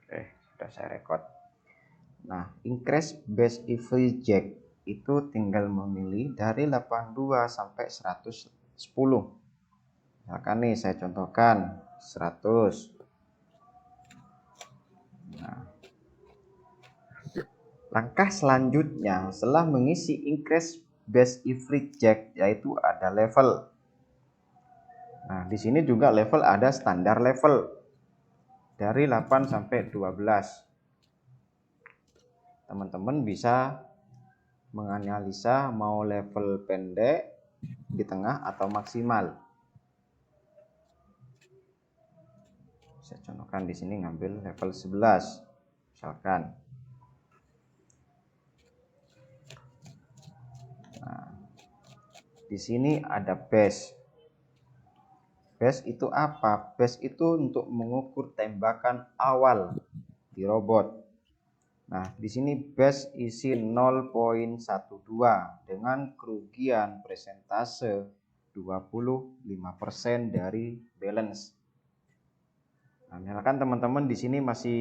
Sudah saya record. Nah, increase base if reject itu tinggal memilih dari 82 sampai 110. Misalkan nih saya contohkan 100. Nah, langkah selanjutnya setelah mengisi increase base if reject yaitu ada level. Nah, di sini juga level ada standar level dari 8 sampai 12. Teman-teman bisa menganalisa mau level pendek, di tengah atau maksimal. Saya contohkan di sini ngambil level 11 misalkan. Nah, di sini ada base. Base itu apa? Base itu untuk mengukur tembakan awal di robot. Nah, di sini base isi 0,12 dengan kerugian persentase 25% dari balance. Nah, misalkan teman-teman di sini masih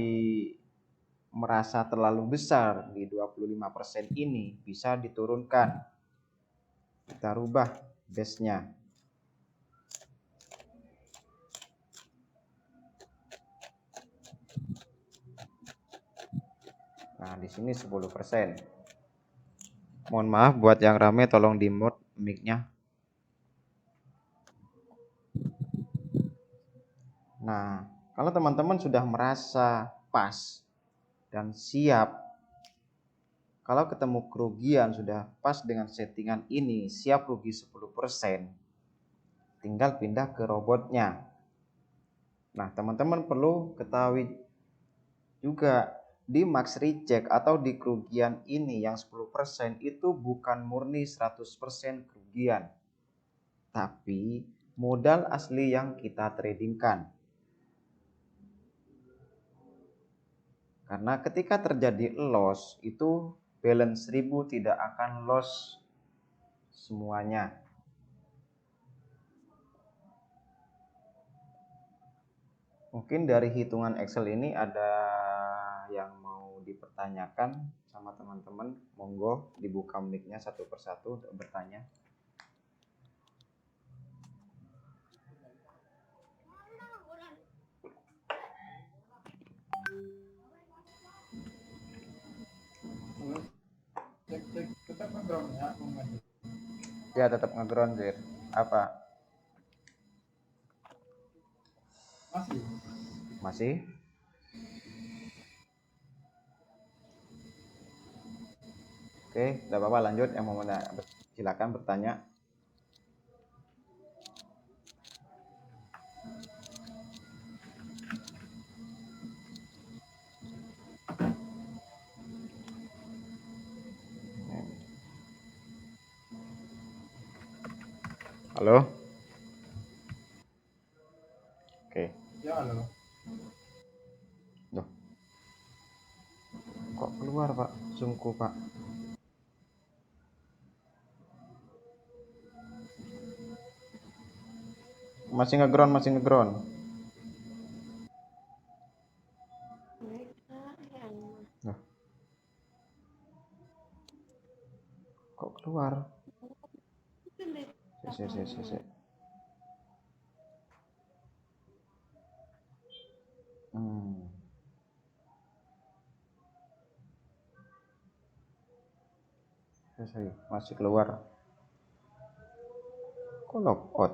merasa terlalu besar di 25% ini, bisa diturunkan. Kita rubah base-nya. Nah, di sini 10%. Mohon maaf buat yang rame, tolong di mute mic-nya. Nah, kalau teman-teman sudah merasa pas dan siap, kalau ketemu kerugian sudah pas dengan settingan ini, siap rugi 10%, tinggal pindah ke robotnya. Nah, teman-teman perlu ketahui juga di max reject atau di kerugian ini yang 10% itu bukan murni 100% kerugian, tapi modal asli yang kita tradingkan. Karena ketika terjadi loss itu balance 1000 tidak akan loss semuanya. Mungkin dari hitungan Excel ini ada yang mau dipertanyakan sama teman-teman, monggo dibuka mic-nya satu persatu untuk bertanya. Tetap ngeground ya, Ya, tetap ngeground, Zir. Apa? Masih? Oke, tidak apa-apa, lanjut. Yang mau silakan bertanya. Halo? Oke. Ya, halo. Loh. Kok keluar, Pak? Zoom-ku, Pak. Masih ngeground, masih ngeground. Loh. Kok keluar? Si. Masih keluar. Kok logout?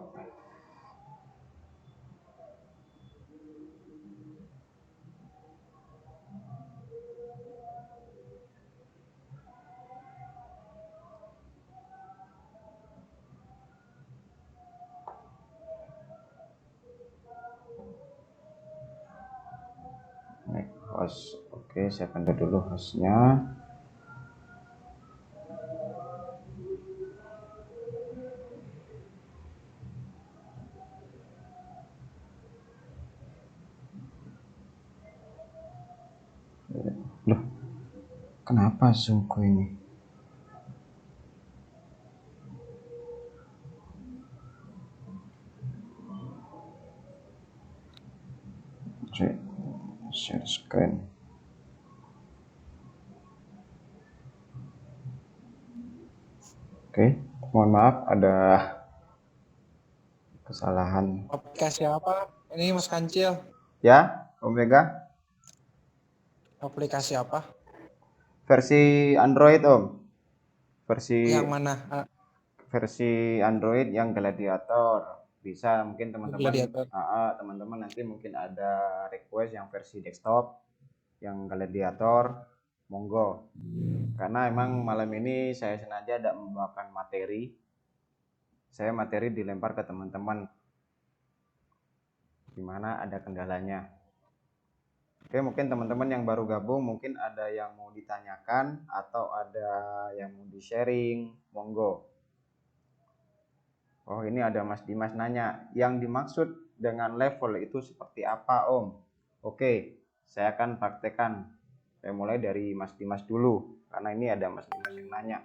Host. Oke, saya pandu dulu hostnya. Loh, kenapa Zoomku ini? Share share screen. Oke, mohon maaf ada kesalahan. Aplikasi apa? Ini Mas Kancil. Ya, Omega. Aplikasi apa? Versi Android, Om. Versi Yang mana? versi Android yang Gladiator. Bisa mungkin teman-teman Gladiator. teman-teman nanti mungkin ada request yang versi desktop yang Gladiator, monggo. Karena emang malam ini saya sengaja tidak membawakan materi. Saya materi dilempar ke teman-teman di mana ada kendalanya. Oke, mungkin teman-teman yang baru gabung mungkin ada yang mau ditanyakan atau ada yang mau di-sharing, monggo. Oh, ini ada Mas Dimas nanya, yang dimaksud dengan level itu seperti apa, Om? Oke, saya akan praktekkan. Saya mulai dari Mas Dimas dulu, karena ini ada Mas Dimas yang nanya.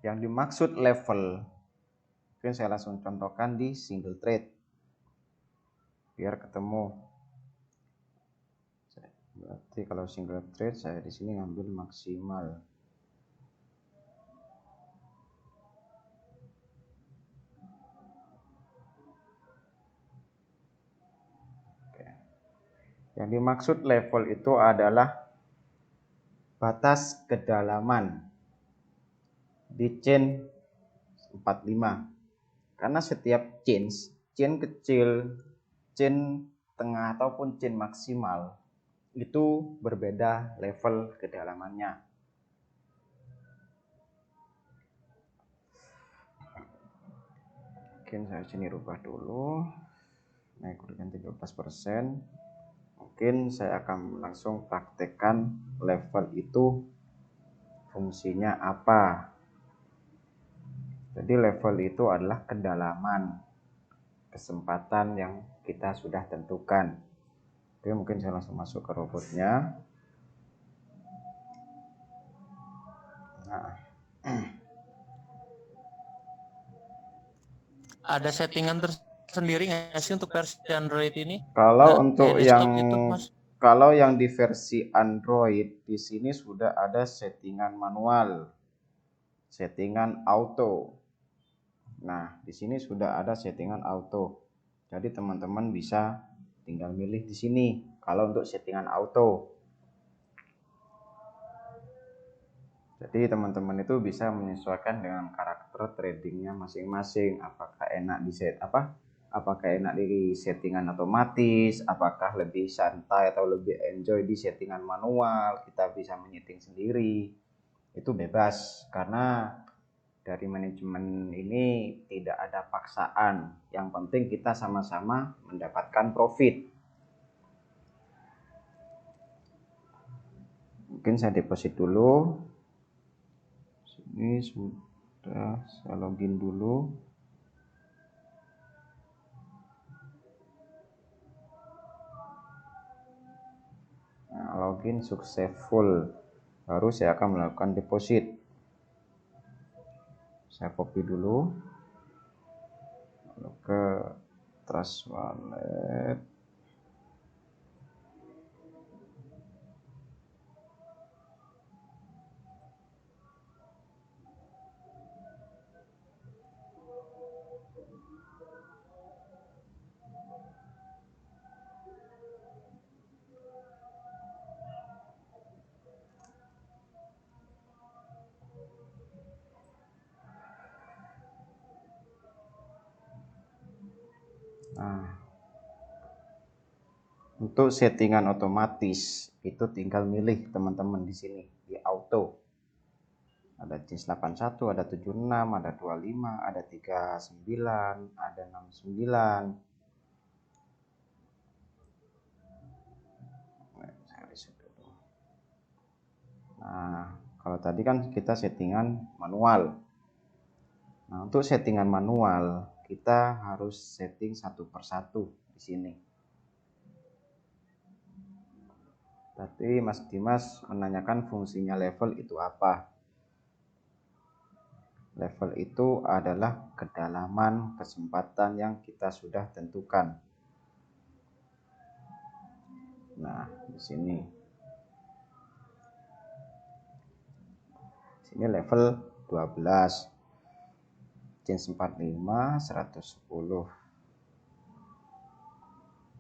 Yang dimaksud level, mungkin saya langsung contohkan di single trade, biar ketemu. Berarti kalau single trade saya di sini ngambil maksimal. Oke. Yang dimaksud level itu adalah batas kedalaman di chain 45. Karena setiap chain kecil, chain tengah ataupun chain maksimal itu berbeda level kedalamannya. Mungkin saya sini rubah dulu, naik dengan 13%. Mungkin saya akan langsung praktekkan level itu fungsinya apa. Jadi level itu adalah kedalaman kesempatan yang kita sudah tentukan. Oke, mungkin saya langsung masuk ke robotnya. Nah, Ada settingan tersendiri nggak sih untuk versi Android ini? kalau Nggak untuk kayak desktop gitu, Mas? kalau yang di versi Android di sini sudah ada settingan manual, settingan auto. Nah, di sini sudah ada settingan auto. Jadi teman-teman bisa tinggal milih di sini kalau untuk settingan auto. Jadi teman-teman itu bisa menyesuaikan dengan karakter tradingnya masing-masing. Apakah enak di Apakah enak di settingan otomatis, apakah lebih santai atau lebih enjoy di settingan manual. Kita bisa menyeting sendiri. Itu bebas karena dari manajemen ini tidak ada paksaan. Yang penting kita sama-sama mendapatkan profit. Mungkin saya deposit dulu. Ini sudah saya login dulu. Nah, login successful. Baru saya akan melakukan deposit. Saya copy dulu. Lalu ke Trust Wallet. Nah, untuk settingan otomatis itu tinggal milih teman-teman di sini di auto. Ada jenis 81, ada 76, ada 25, ada 39, ada 69. Saya reset dulu. Nah, kalau tadi kan kita settingan manual. Nah, untuk settingan manual kita harus setting satu persatu di sini. Tadi Mas Dimas menanyakan fungsinya level itu apa. Level itu adalah kedalaman kesempatan yang kita sudah tentukan. Nah, di sini. Sini level 12. Change 45 110.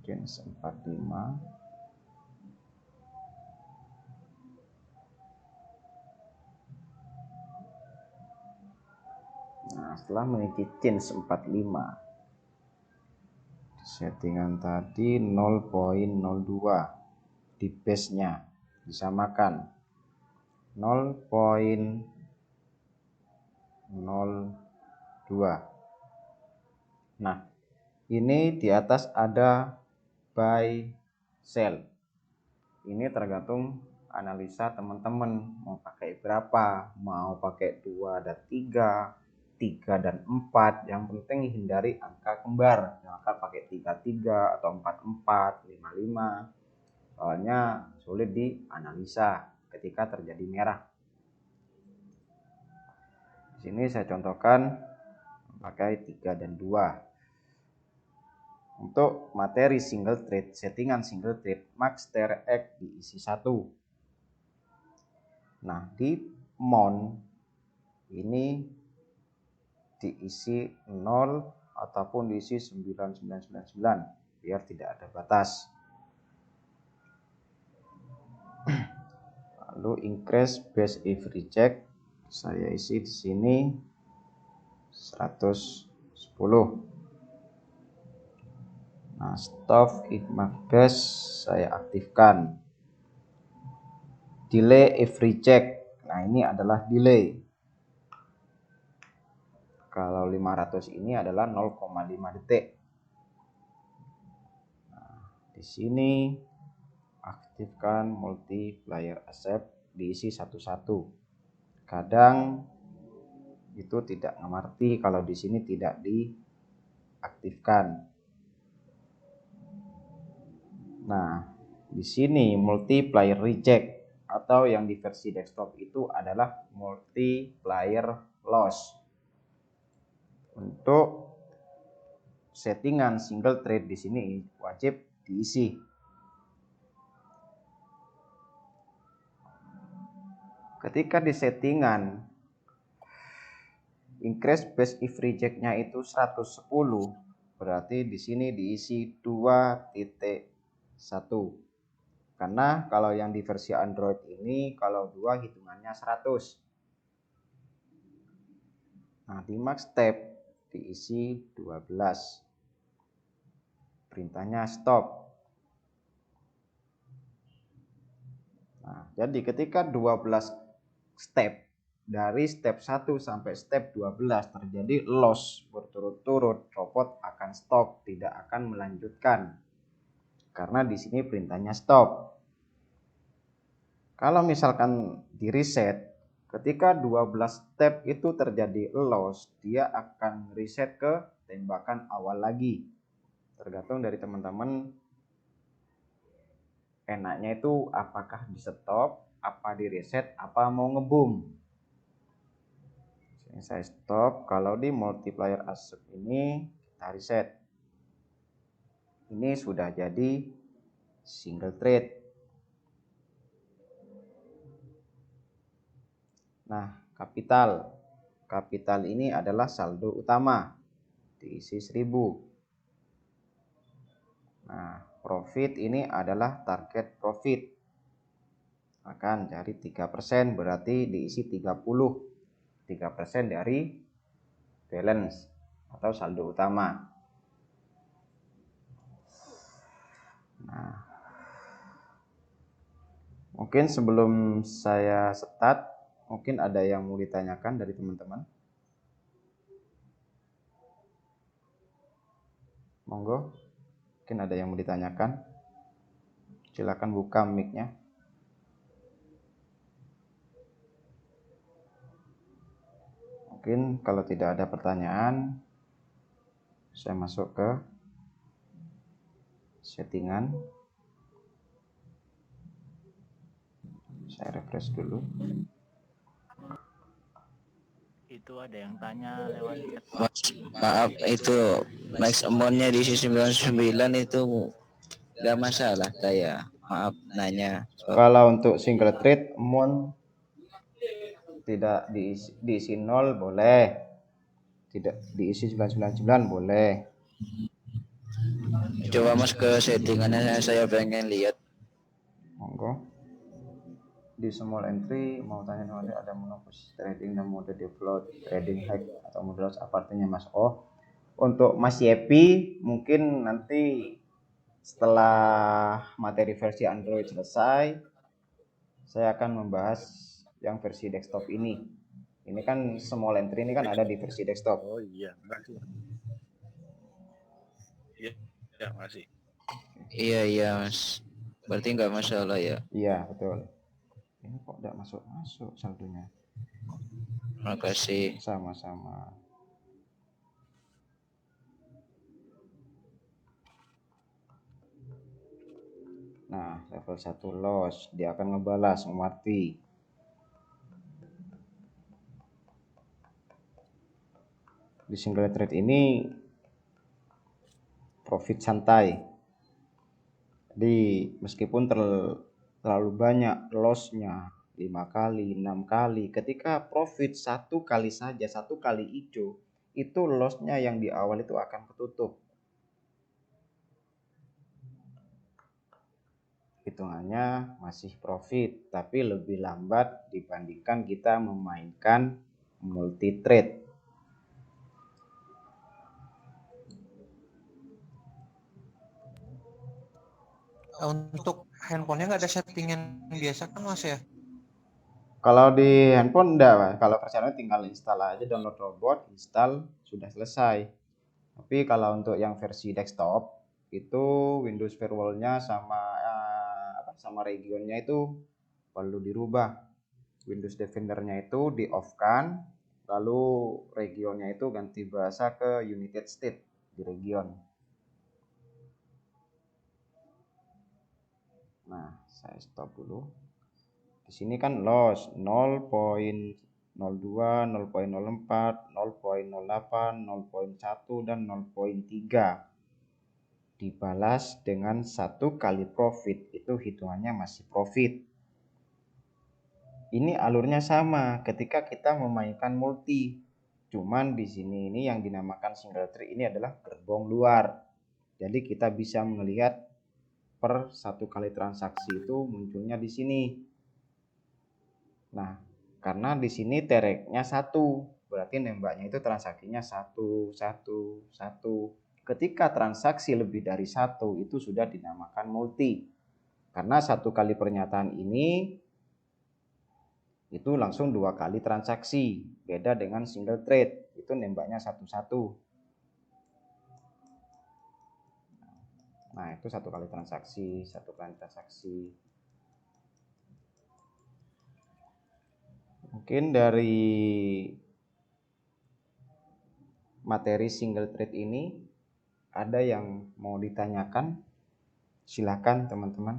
Change 45. Nah, setelah mengikuti change 45, settingan tadi 0.02 di base-nya disamakan 0.02. Nah, ini di atas ada buy sell. Ini tergantung analisa teman-teman mau pakai berapa, mau pakai 2 dan 3 dan 4. Yang penting hindari angka kembar, misalkan pakai 33 atau 44, 55. Soalnya sulit dianalisa ketika terjadi merah. Di sini saya contohkan pakai 3 dan 2. Untuk materi single trade, settingan single trade, max TRX diisi 1. Nah, di mount ini diisi 0 ataupun diisi 9999 biar tidak ada batas. Lalu increase base if reject saya isi di sini 110. Nah, stop if mark base saya aktifkan. Delay if reject. Nah, ini adalah delay. Kalau 500 ini adalah 0,5 detik. Nah, di sini aktifkan multiplier accept diisi satu-satu. Kadang itu tidak mengerti kalau di sini tidak diaktifkan. Nah, di sini multiplier reject atau yang di versi desktop itu adalah multiplier loss. Untuk settingan single trade di sini wajib diisi. Ketika di settingan increase base if reject-nya itu 110, berarti di sini diisi 2.1. Karena kalau yang di versi Android ini kalau 2 hitungannya 100. Nah, di max tab diisi 12. Perintahnya stop. Nah, jadi ketika 12 step dari step 1 sampai step 12 terjadi loss berturut-turut, robot akan stop, tidak akan melanjutkan. Karena di sini perintahnya stop. Kalau misalkan di reset, ketika 12 step itu terjadi loss, dia akan reset ke tembakan awal lagi. Tergantung dari teman-teman enaknya itu apakah di stop, apa di reset, apa mau ngeboom. Ini saya stop. Kalau di multiplier accept ini kita reset. Ini sudah jadi single trade. Nah, kapital ini adalah saldo utama diisi 1000. Nah, profit ini adalah target profit. Akan cari 3%, berarti diisi 30. 3% dari balance atau saldo utama. Nah, mungkin sebelum saya start, mungkin ada yang mau ditanyakan dari teman-teman. Monggo, mungkin ada yang mau ditanyakan. Silakan buka mic-nya. Mungkin kalau tidak ada pertanyaan, saya masuk ke settingan. Saya refresh dulu. Itu ada yang tanya lewat chat. Maaf, itu max amount-nya di 99 itu nggak masalah saya. Maaf nanya. Kalau untuk single thread amount tidak diisi 0 boleh, tidak diisi 999 boleh. Coba Mas ke settingannya, saya pengen lihat. Monggo. Di small entry mau tanya ada menu posisi trading dan mode default, trading hack atau mode loss, apa artinya Mas? Oh, untuk Mas Yepi mungkin nanti setelah materi versi Android selesai, saya akan membahas yang versi desktop ini. Ini kan small entry ini kan ada di versi desktop. Oh iya, makasih. Iya, makasih. Iya Mas. Berarti nggak masalah ya? Iya betul. Ini kok tidak masuk saldonya? Makasih. Sama-sama. Nah, level 1 loss, dia akan ngebalas, mati. Di single trade ini profit santai. Jadi meskipun terlalu banyak lossnya 5 kali, 6 kali, ketika profit 1 kali saja, 1 kali hijau, itu lossnya yang di awal itu akan ketutup. Hitungannya masih profit, tapi lebih lambat dibandingkan kita memainkan multi trade. Untuk handphonenya nggak ada settingan biasa kan Mas ya? Kalau di handphone enggak, Pak. Kalau versi tinggal install aja, download robot, install, sudah selesai. Tapi kalau untuk yang versi desktop itu Windows firewall-nya sama regionnya itu perlu dirubah. Windows Defender-nya itu di off-kan, lalu regionnya itu ganti bahasa ke United States di region. Nah, saya stop dulu. Di sini kan loss 0.02, 0.04, 0.08, 0.1 dan 0.3. Dibalas dengan 1 kali profit, itu hitungannya masih profit. Ini alurnya sama ketika kita memainkan multi. Cuman di sini ini yang dinamakan single trade ini adalah gerbong luar. Jadi kita bisa melihat per 1 kali transaksi itu munculnya di sini. Nah, karena di sini tereknya 1, berarti nembaknya itu transaksinya 1, 1, 1. Ketika transaksi lebih dari 1 itu sudah dinamakan multi. Karena 1 kali pernyataan ini itu langsung 2 kali transaksi. Beda dengan single trade, itu nembaknya 1-1. Nah, itu 1 kali transaksi, 1 kali transaksi. Mungkin dari materi single trade ini ada yang mau ditanyakan? Silakan teman-teman.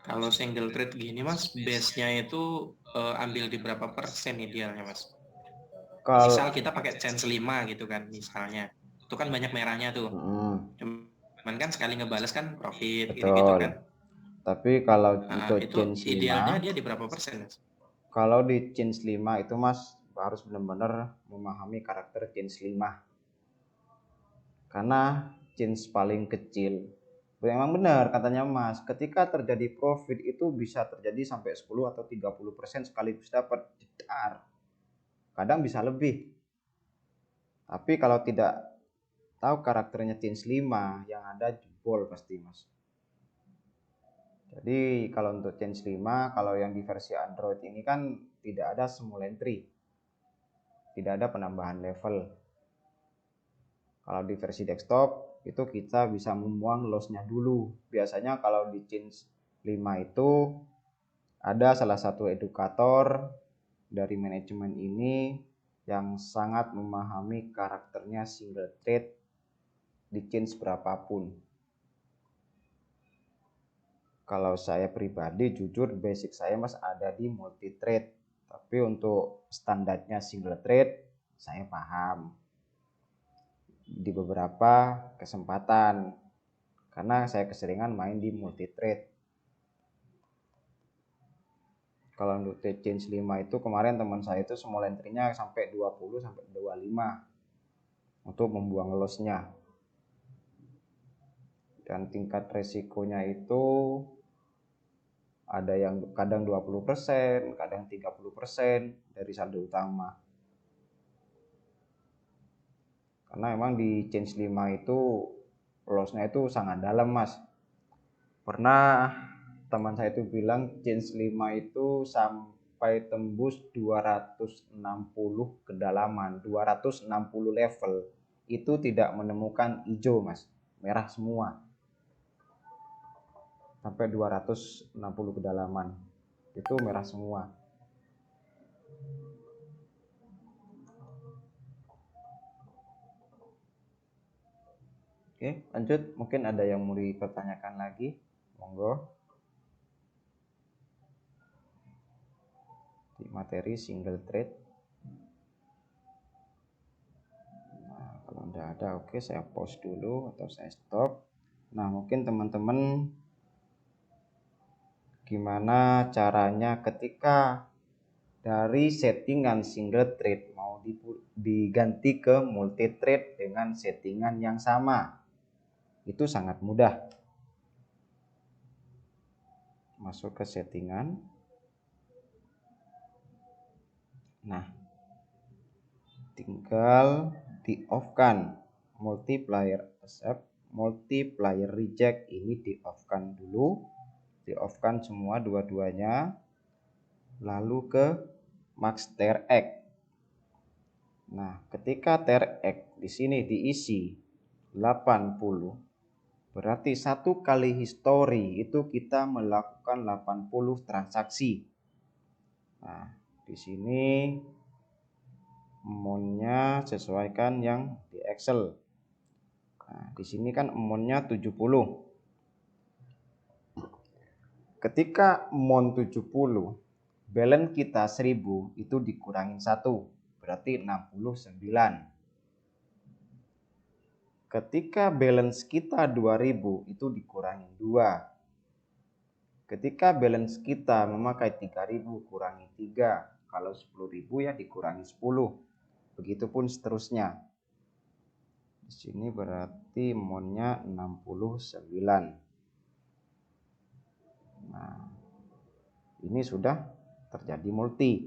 Kalau single trade gini Mas, base-nya itu ambil di berapa persen idealnya Mas? Misal kita pakai chance 5 gitu kan misalnya. Itu kan banyak merahnya tuh. Cuman kan sekali ngebales kan profit gitu kan. Tapi kalau Nah, untuk itu change 5, idealnya dia di berapa persen Mas? Kalau di change 5 itu Mas harus benar-benar memahami karakter change 5. Karena change paling kecil, memang benar katanya Mas, ketika terjadi profit itu bisa terjadi sampai 10 atau 30% sekaligus dapat. Kadang bisa lebih. Tapi kalau tidak tahu karakternya change 5, yang ada jebol pasti Mas. Jadi kalau untuk change 5, kalau yang di versi Android ini kan tidak ada small entry. Tidak ada penambahan level. Kalau di versi desktop itu kita bisa membuang lossnya dulu. Biasanya kalau di change 5 itu ada salah satu edukator dari manajemen ini yang sangat memahami karakternya single trade di change berapapun. Kalau saya pribadi jujur basic saya Mas ada di multi trade, tapi untuk standarnya single trade saya paham. di beberapa kesempatan karena saya keseringan main di multi trade. Kalau untuk trade change 5 itu kemarin teman saya itu small entry-nya sampai 20 sampai 25 untuk membuang loss-nya. Dan tingkat resikonya itu ada yang kadang 20%, kadang 30% dari saldo utama. Karena memang di change 5 itu loss-nya itu sangat dalam, Mas. Pernah teman saya itu bilang change 5 itu sampai tembus 260 kedalaman, 260 level. Itu tidak menemukan hijau, Mas. Merah semua. Sampai 260 kedalaman. Itu merah semua. Oke, lanjut. Mungkin ada yang mau dipertanyakan lagi. Monggo. Di materi single trade. Nah, kalau tidak ada, oke, saya pause dulu atau saya stop. Nah, mungkin teman-teman gimana caranya ketika dari settingan single trade mau diganti ke multi trade dengan settingan yang sama. Itu sangat mudah. Masuk ke settingan. Nah, tinggal di off-kan multiplier accept, multiplier reject ini di off-kan dulu. Di off-kan semua dua-duanya. Lalu ke max TRX. Nah, ketika TRX di sini diisi 80, berarti satu kali history itu kita melakukan 80 transaksi. Nah, di sini amount-nya sesuaikan yang di Excel. Nah, di sini kan amount-nya 70. Ketika amount 70, balance kita 1000 itu dikurangin 1, berarti 69. Ketika balance kita 2000 itu dikurangi 2. Ketika balance kita memakai 3000 kurangi 3. Kalau 10.000 ya dikurangi 10. Begitupun seterusnya. Di sini berarti amount-nya 69. Nah, ini sudah terjadi multi.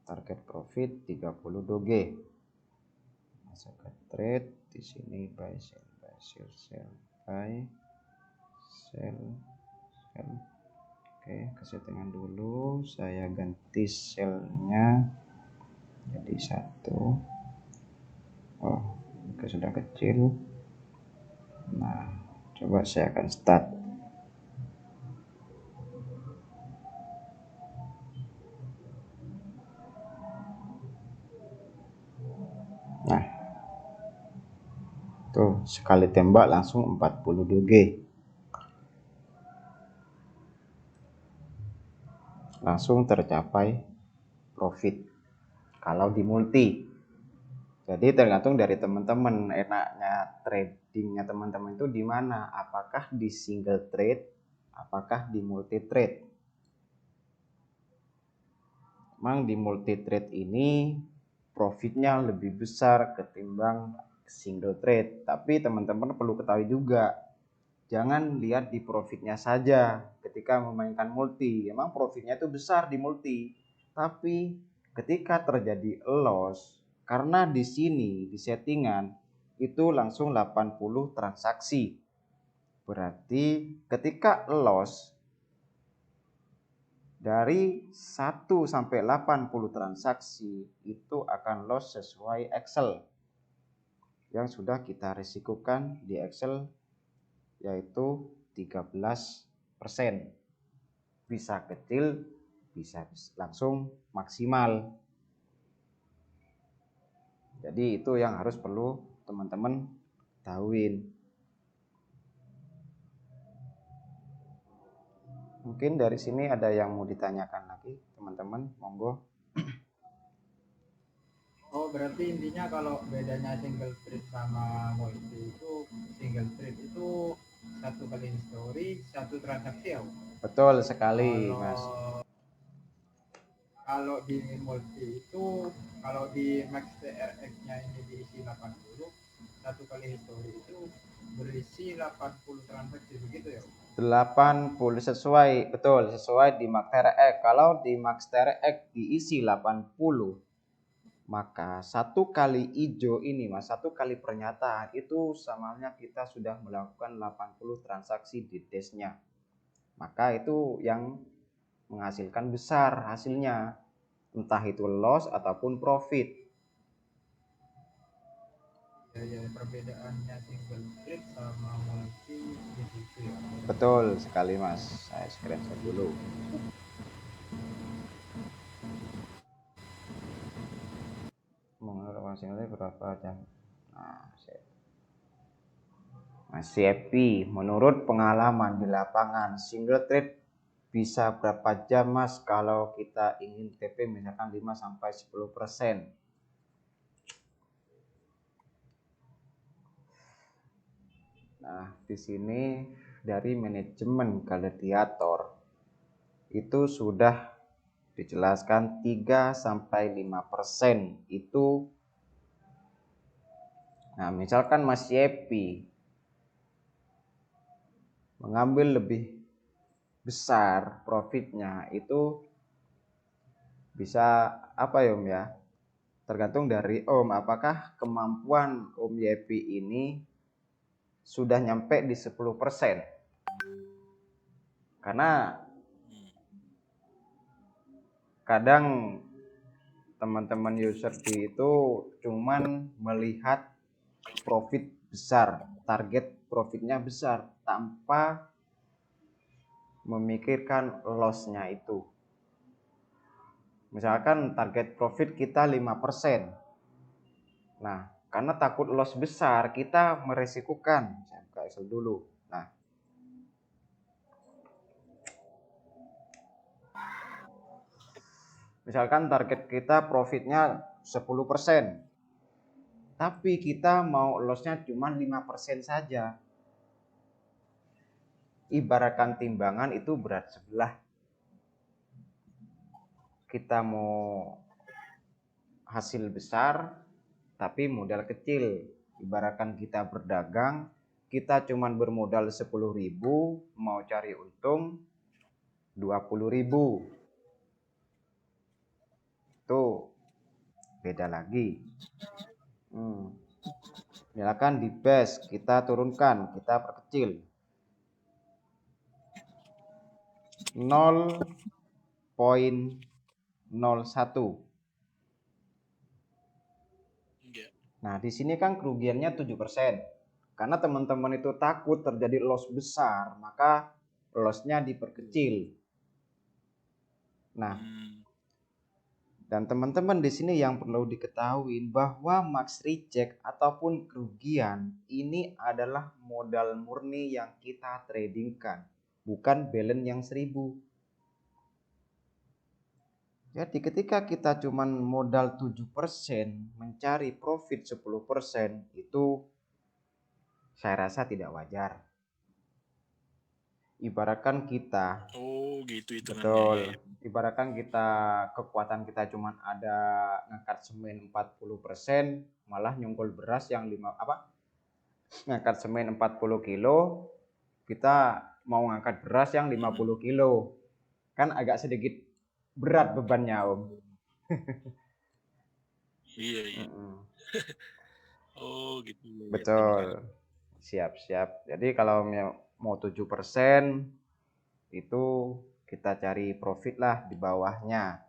Target profit 30 doge. Masuk ke trade di sini buy sell buy sell sell buy sell sell. Oke, ke settingan dulu. Saya ganti sell-nya jadi 1. Oh, ini sudah kecil. Nah, coba saya akan start. Nah, tuh sekali tembak langsung 40 doge. Langsung tercapai profit kalau di multi. Jadi tergantung dari teman-teman, enaknya tradingnya teman-teman itu di mana? Apakah di single trade, apakah di multi trade? Memang di multi trade ini profitnya lebih besar ketimbang single trade. Tapi teman-teman perlu ketahui juga, jangan lihat di profitnya saja ketika memainkan multi. Emang profitnya itu besar di multi, tapi ketika terjadi loss, karena di sini di settingan itu langsung 80 transaksi. Berarti ketika loss dari 1 sampai 80 transaksi itu akan loss sesuai Excel yang sudah kita risikokan di Excel, yaitu 13%. Bisa kecil, bisa langsung maksimal. Jadi itu yang harus perlu teman-teman tahuin. Mungkin dari sini ada yang mau ditanyakan lagi. teman-teman, monggo. Oh, berarti intinya kalau bedanya single trade sama multi itu, single trade itu satu kali history, satu transaksi ya. Betul sekali, Kalau Mas. kalau di multi itu, kalau di max TRX-nya ini diisi 80, satu kali history itu berisi 80 transaksi begitu ya. 80 sesuai, betul, sesuai di Max TRX. Kalau di Max TRX diisi 80, maka satu kali hijau ini, Mas, satu kali pernyataan itu samanya kita sudah melakukan 80 transaksi di dashnya. Maka itu yang menghasilkan besar hasilnya, entah itu loss ataupun profit. Ya, perbedaannya single trade sama multi di situ ya. Betul sekali, Mas. Saya screenshot dulu. Mengenai hasilnya berapa jam? Nah, Mas Yepi, menurut pengalaman di lapangan, single trade bisa berapa jam, Mas, kalau kita ingin TP misalkan 5-10%? Nah, di sini dari manajemen gladiator itu sudah dijelaskan 3-5% itu. Nah, misalkan Mas Yepi mengambil lebih besar profitnya, itu bisa apa ya Om ya, tergantung dari Om apakah kemampuan Om Yepi ini sudah nyampe di 10%. Karena kadang teman-teman user itu cuman melihat profit besar, target profitnya besar tanpa memikirkan loss-nya itu. Misalkan target profit kita 5%. Nah, karena takut loss besar, kita meresikukan. Saya buka Excel dulu. Nah, misalkan target kita profitnya 10%. Tapi kita mau lossnya cuma 5% saja. Ibaratkan timbangan itu berat sebelah. Kita mau hasil besar tapi modal kecil. Ibaratkan kita berdagang, kita cuma bermodal 10.000, mau cari untung 20.000. Itu beda lagi. Misalkan di base kita turunkan, kita perkecil 0,01. Nah, di sini kan kerugiannya 7%. Karena teman-teman itu takut terjadi loss besar, maka loss-nya diperkecil. Nah, dan teman-teman di sini yang perlu diketahui bahwa max reject ataupun kerugian ini adalah modal murni yang kita tradingkan, bukan balance yang 1000. Jadi ketika kita cuma modal 7% mencari profit 10%, itu saya rasa tidak wajar. Ibaratkan kita, gitu itu. betul, ibaratkan kita kekuatan kita cuma ada ngangkat semen 40%, malah nyungkul beras yang ngangkat semen 40 kilo, kita mau ngangkat beras yang 50 kilo. Kan agak sedikit berat bebannya, Om. Iya. Gitu. Betul. Siap. Jadi kalau mau 7% itu kita cari profit lah di bawahnya.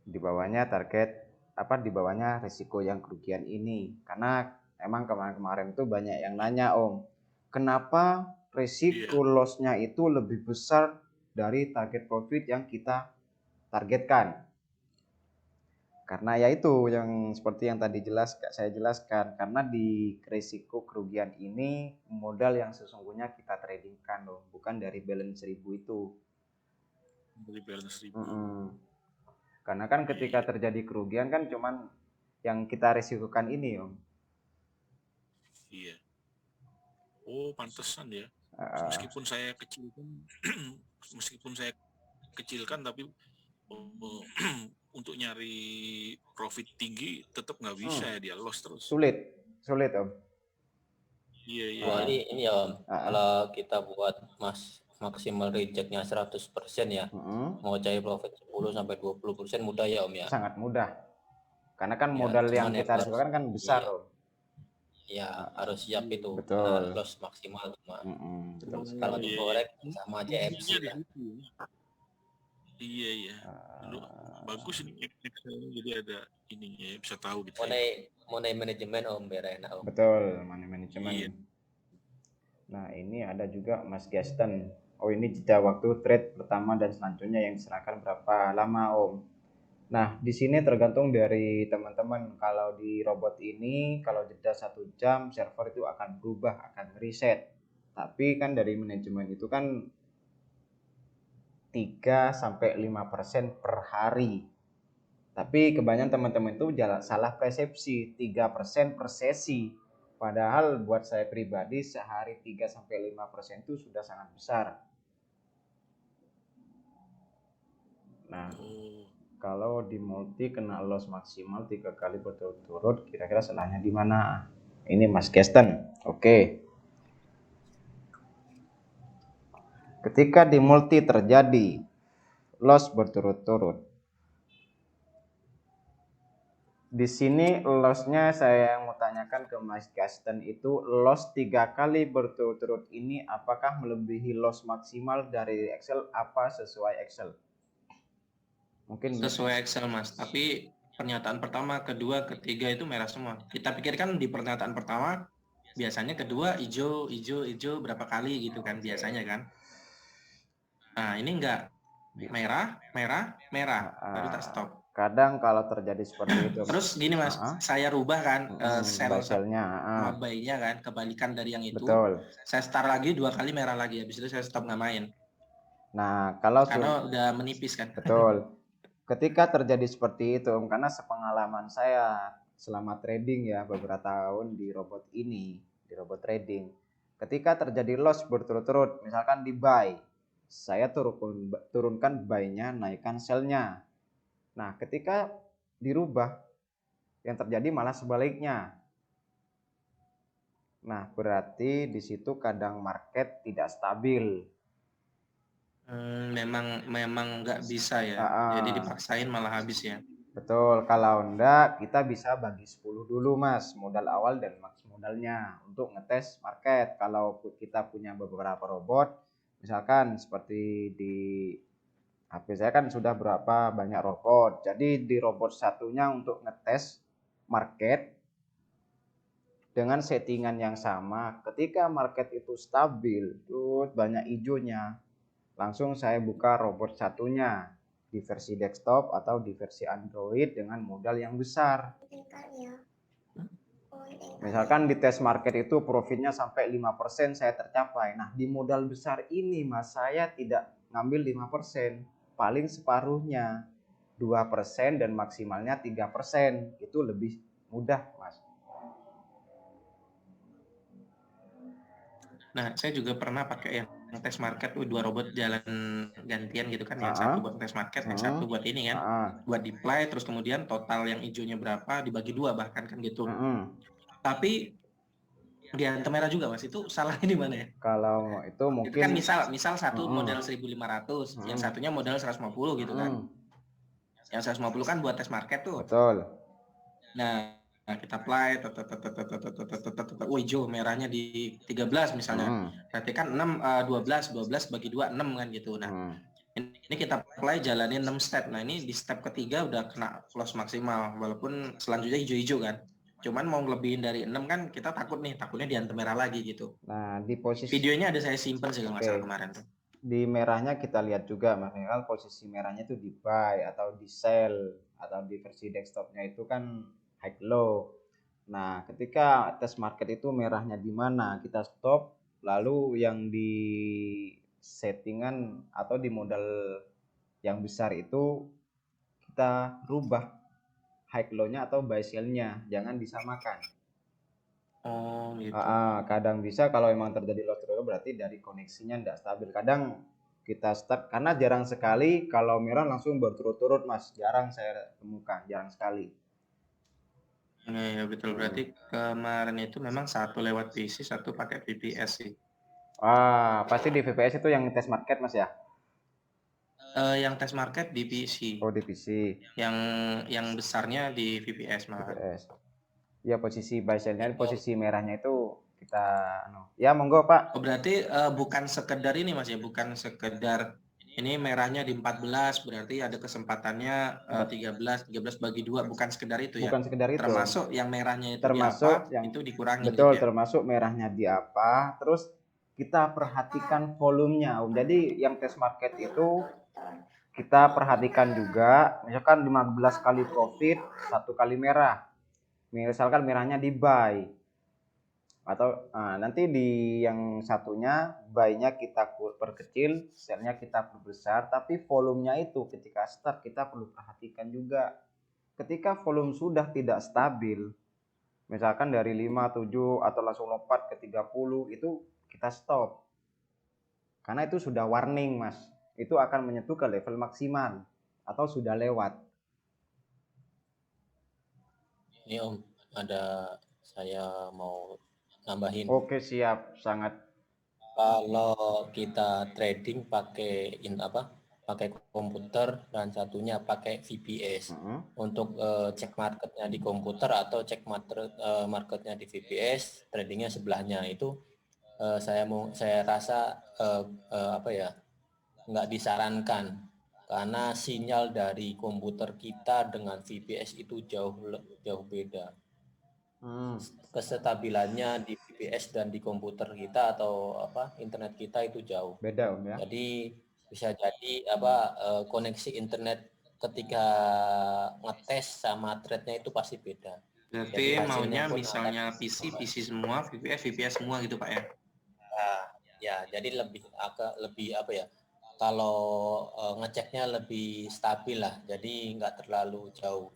Di bawahnya target di bawahnya risiko yang kerugian ini. Karena emang kemarin-kemarin itu banyak yang nanya, Om, kenapa risiko loss-nya itu lebih besar dari target profit yang kita targetkan? Karena ya itu yang seperti yang tadi saya jelaskan, karena di risiko kerugian ini modal yang sesungguhnya kita tradingkan loh, bukan dari balance 1000 itu. Dari balance 1000. Karena kan ketika terjadi kerugian kan cuman yang kita risikokan ini, Om. Iya. Oh, pantesan ya. Ah, Meskipun saya kecilkan, meskipun saya kecilkan, tapi untuk nyari profit tinggi tetap nggak bisa ya, dia loss terus. sulit, Om. Iya, iya. Kecuali ini ya Om, kalau kita buat maksimal rejectnya 100% ya, mau cari profit 10 sampai 20% mudah ya Om ya. Sangat mudah. Karena kan Ya, modal yang cuman ya kita risikokan kan besar, iya. Om. Ya harus siap itu. Betul. Karena loss maksimal cuma. Betul Kalau sekali. di forex sama aja MC Kuncinya di ya. situ. Iya, iya. Bagus ini Excel-nya, jadi ada ininya ya, bisa tahu gitu. Money manajemen Om, biar enak Om. Betul, money management. Iya. Nah, ini ada juga Mas Gaston. Oh, ini jeda waktu trade pertama dan selanjutnya yang diserahkan berapa lama, Om? Nah, di sini tergantung dari teman-teman. Kalau di robot ini, kalau jeda 1 jam, server itu akan berubah, akan reset. Tapi kan dari manajemen itu kan 3-5% per hari. Tapi kebanyakan teman-teman itu salah persepsi, 3% per sesi. Padahal buat saya pribadi sehari 3-5% itu sudah sangat besar. Nah, kalau di multi kena loss maksimal 3 kali berturut-turut, kira-kira salahnya di mana? Ini Mas Gaston. Oke. Ketika di multi terjadi loss berturut-turut, di sini lossnya saya mau tanyakan ke Mas Gaston itu loss 3 kali berturut-turut ini apakah melebihi loss maksimal dari Excel apa sesuai Excel? Mungkin Sesuai Excel Mas, tapi pernyataan pertama, kedua, ketiga itu merah semua. Kita pikirkan di pernyataan pertama biasanya kedua hijau berapa kali gitu kan biasanya kan. Nah, ini enggak, merah, baru tak stop. Kadang kalau terjadi seperti itu. Terus gini Mas, saya rubah kan sell-nya sama buy-nya kan, kebalikan dari yang itu. Betul. Saya start lagi 2 kali merah lagi, habis itu saya stop nggak main. Nah, kalau karena udah menipis kan. Betul. Ketika terjadi seperti itu, karena sepengalaman saya selama trading ya beberapa tahun di robot ini, di robot trading. Ketika terjadi loss berturut-turut, misalkan di buy, saya turunkan buy-nya, naikkan sell-nya. Nah, ketika dirubah, yang terjadi malah sebaliknya. Nah, berarti di situ kadang market tidak stabil. Memang nggak bisa ya. Jadi dipaksain malah habis ya. Betul, kalau enggak kita bisa bagi 10 dulu Mas, modal awal dan max modalnya untuk ngetes market. Kalau kita punya beberapa robot, misalkan seperti di HP saya kan sudah berapa banyak robot. Jadi di robot satunya untuk ngetes market dengan settingan yang sama. Ketika market itu stabil, terus banyak hijaunya, langsung saya buka robot satunya di versi desktop atau di versi Android dengan modal yang besar. Misalkan di tes market itu profitnya sampai 5% saya tercapai. Nah, di modal besar ini Mas, saya tidak ngambil 5%, paling separuhnya 2% dan maksimalnya 3%. Itu lebih mudah, Mas. Nah, saya juga pernah pakai yang tes market, 2 robot jalan gantian gitu kan, yang satu buat tes market, yang satu buat ini kan, buat deploy, terus kemudian total yang hijaunya berapa dibagi 2 bahkan kan gitu. Tapi di antara merah juga Mas, itu salahnya di mana ya? Kalau itu mungkin kan misal satu modal 1.500, yang satunya modal 150 gitu kan. Yang 150 kan buat tes market tuh. Betul. Nah, kita apply, hijau merahnya di 13 misalnya. Berarti kan 12 bagi 2 6 kan gitu. Nah, ini kita apply jalanin 6 step. Nah, ini di step ketiga udah kena loss maksimal walaupun selanjutnya hijau-hijau kan. Cuman mau lebihin dari 6 kan kita takutnya dihantam merah lagi gitu. Nah, di posisi videonya ada saya simpen sih kalau nggak salah kemarin tuh. Di merahnya kita lihat juga, Mas, posisi merahnya itu di buy atau di sell atau di versi desktopnya itu kan high low. Nah, ketika tes market itu merahnya di mana, kita stop, lalu yang di settingan atau di modal Yang besar itu kita rubah high low-nya atau buy sell-nya, jangan disamakan. Oh gitu. Kadang bisa kalau memang terjadi loss trade berarti dari koneksinya tidak stabil. Kadang kita start karena jarang sekali kalau merah langsung berturut-turut Mas, jarang saya temukan, jarang sekali. Ya betul, berarti kemarin itu memang satu lewat PC, satu pakai VPS sih. Pasti di VPS itu yang test market Mas ya? Yang test market di PC. Oh di PC. Yang besarnya di VPS malah. VPS. Ya posisi buy sell-nya, posisi merahnya itu kita ya monggo Pak. Oh berarti bukan sekedar ini Mas ya, bukan sekedar ini merahnya di 14 berarti ada kesempatannya 13 bagi 2, bukan sekedar itu ya. Bukan sekedar itu. Termasuk yang merahnya itu termasuk di apa, yang itu dikurangi. Betul, gitu ya? Termasuk merahnya di apa, terus kita perhatikan volumenya. Jadi yang test market itu kita perhatikan juga, misalkan 15 kali profit, 1 kali merah. Misalkan merahnya di buy. Atau nanti di yang satunya buy-nya kita perkecil, sell-nya kita perbesar, tapi volumenya itu ketika start kita perlu perhatikan juga. Ketika volume sudah tidak stabil, misalkan dari 5, 7 atau langsung lompat ke 30, itu kita stop. Karena itu sudah warning Mas. Itu akan menyentuh ke level maksimal atau sudah lewat. Ini Om, ada saya mau nambahin. Oke, siap, sangat. Kalau kita trading pakai pakai komputer dan satunya pakai VPS. Untuk cek marketnya di komputer atau cek marketnya di VPS, tradingnya sebelahnya itu saya rasa nggak disarankan karena sinyal dari komputer kita dengan VPS itu jauh beda. Kestabilannya di VPS dan di komputer kita atau internet kita itu jauh beda Om ya. Jadi bisa jadi koneksi internet ketika ngetes sama threadnya itu pasti beda. Berarti maunya misalnya PC semua, VPS semua gitu Pak ya? Ya, jadi lebih kalau ngeceknya lebih stabil lah, jadi nggak terlalu jauh.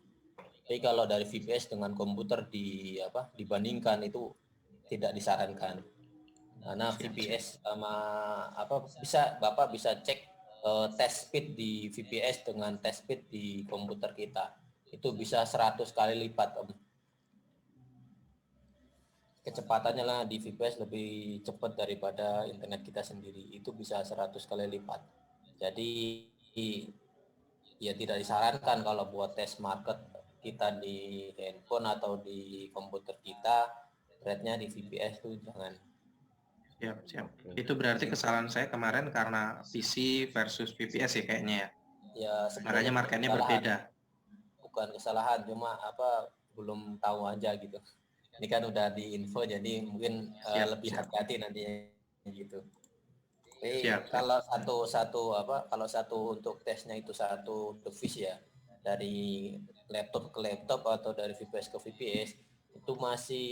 Tapi kalau dari VPS dengan komputer dibandingkan itu tidak disarankan. Karena VPS sama Bapak bisa cek test speed di VPS dengan test speed di komputer kita. Itu bisa 100 kali lipat Om. Kecepatannya lah di VPS lebih cepat daripada internet kita sendiri, itu bisa 100 kali lipat. Jadi ya tidak disarankan kalau buat tes market kita di handphone atau di komputer kita, rate-nya di VPS tuh jangan. Siap. Itu berarti kesalahan saya kemarin karena PC versus VPS ya kayaknya ya. Ya makanya marketnya berbeda. Bukan kesalahan, cuma belum tahu aja gitu. Ini kan udah di info jadi mungkin lebih hati-hati nantinya gitu. Tapi kalau satu untuk tesnya itu satu device ya, dari laptop ke laptop atau dari VPS ke VPS itu masih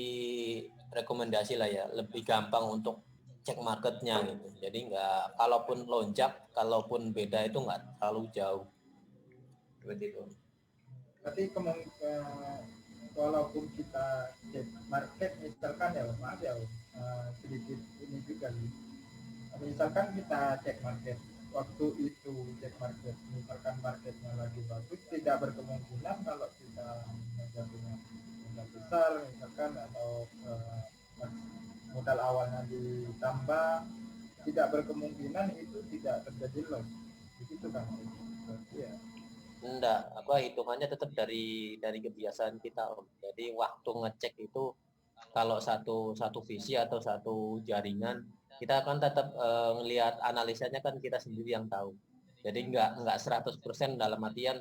rekomendasi lah ya, lebih gampang untuk cek marketnya gitu. Jadi nggak, kalaupun lonjak, kalaupun beda itu nggak terlalu jauh. Seperti itu. Tapi walaupun kita cek market misalkan ya maaf ya sedikit ini juga nih. Misalkan kita cek market, waktu itu cek market, misalkan marketnya lagi bagus, tidak berkemungkinan kalau kita punya modal besar misalkan atau modal awalnya ditambah, tidak berkemungkinan itu tidak terjadi loss. Begitu kan? Berarti ya. Enggak, hitungannya tetap dari kebiasaan kita Om. Jadi waktu ngecek itu kalau satu visi atau satu jaringan, kita akan tetap ngelihat analisanya kan kita sendiri yang tahu. Jadi enggak 100% dalam artian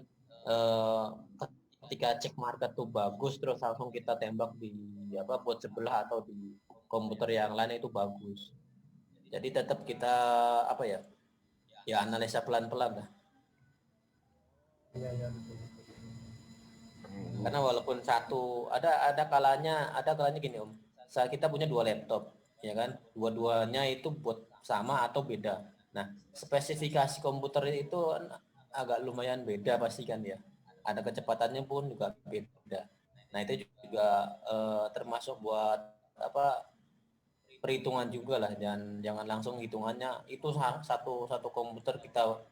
ketika cek market tuh bagus terus langsung kita tembak di bot sebelah atau di komputer yang lain itu bagus. Jadi tetap kita analisa pelan-pelan lah. Iya betul. Karena walaupun satu ada kalanya gini Om. Kita punya 2 laptop, ya kan? Dua-duanya itu buat sama atau beda. Nah, spesifikasi komputer itu agak lumayan beda pasti kan ya. Ada kecepatannya pun juga beda. Nah itu juga termasuk buat apa perhitungan juga lah, jangan langsung hitungannya itu satu komputer kita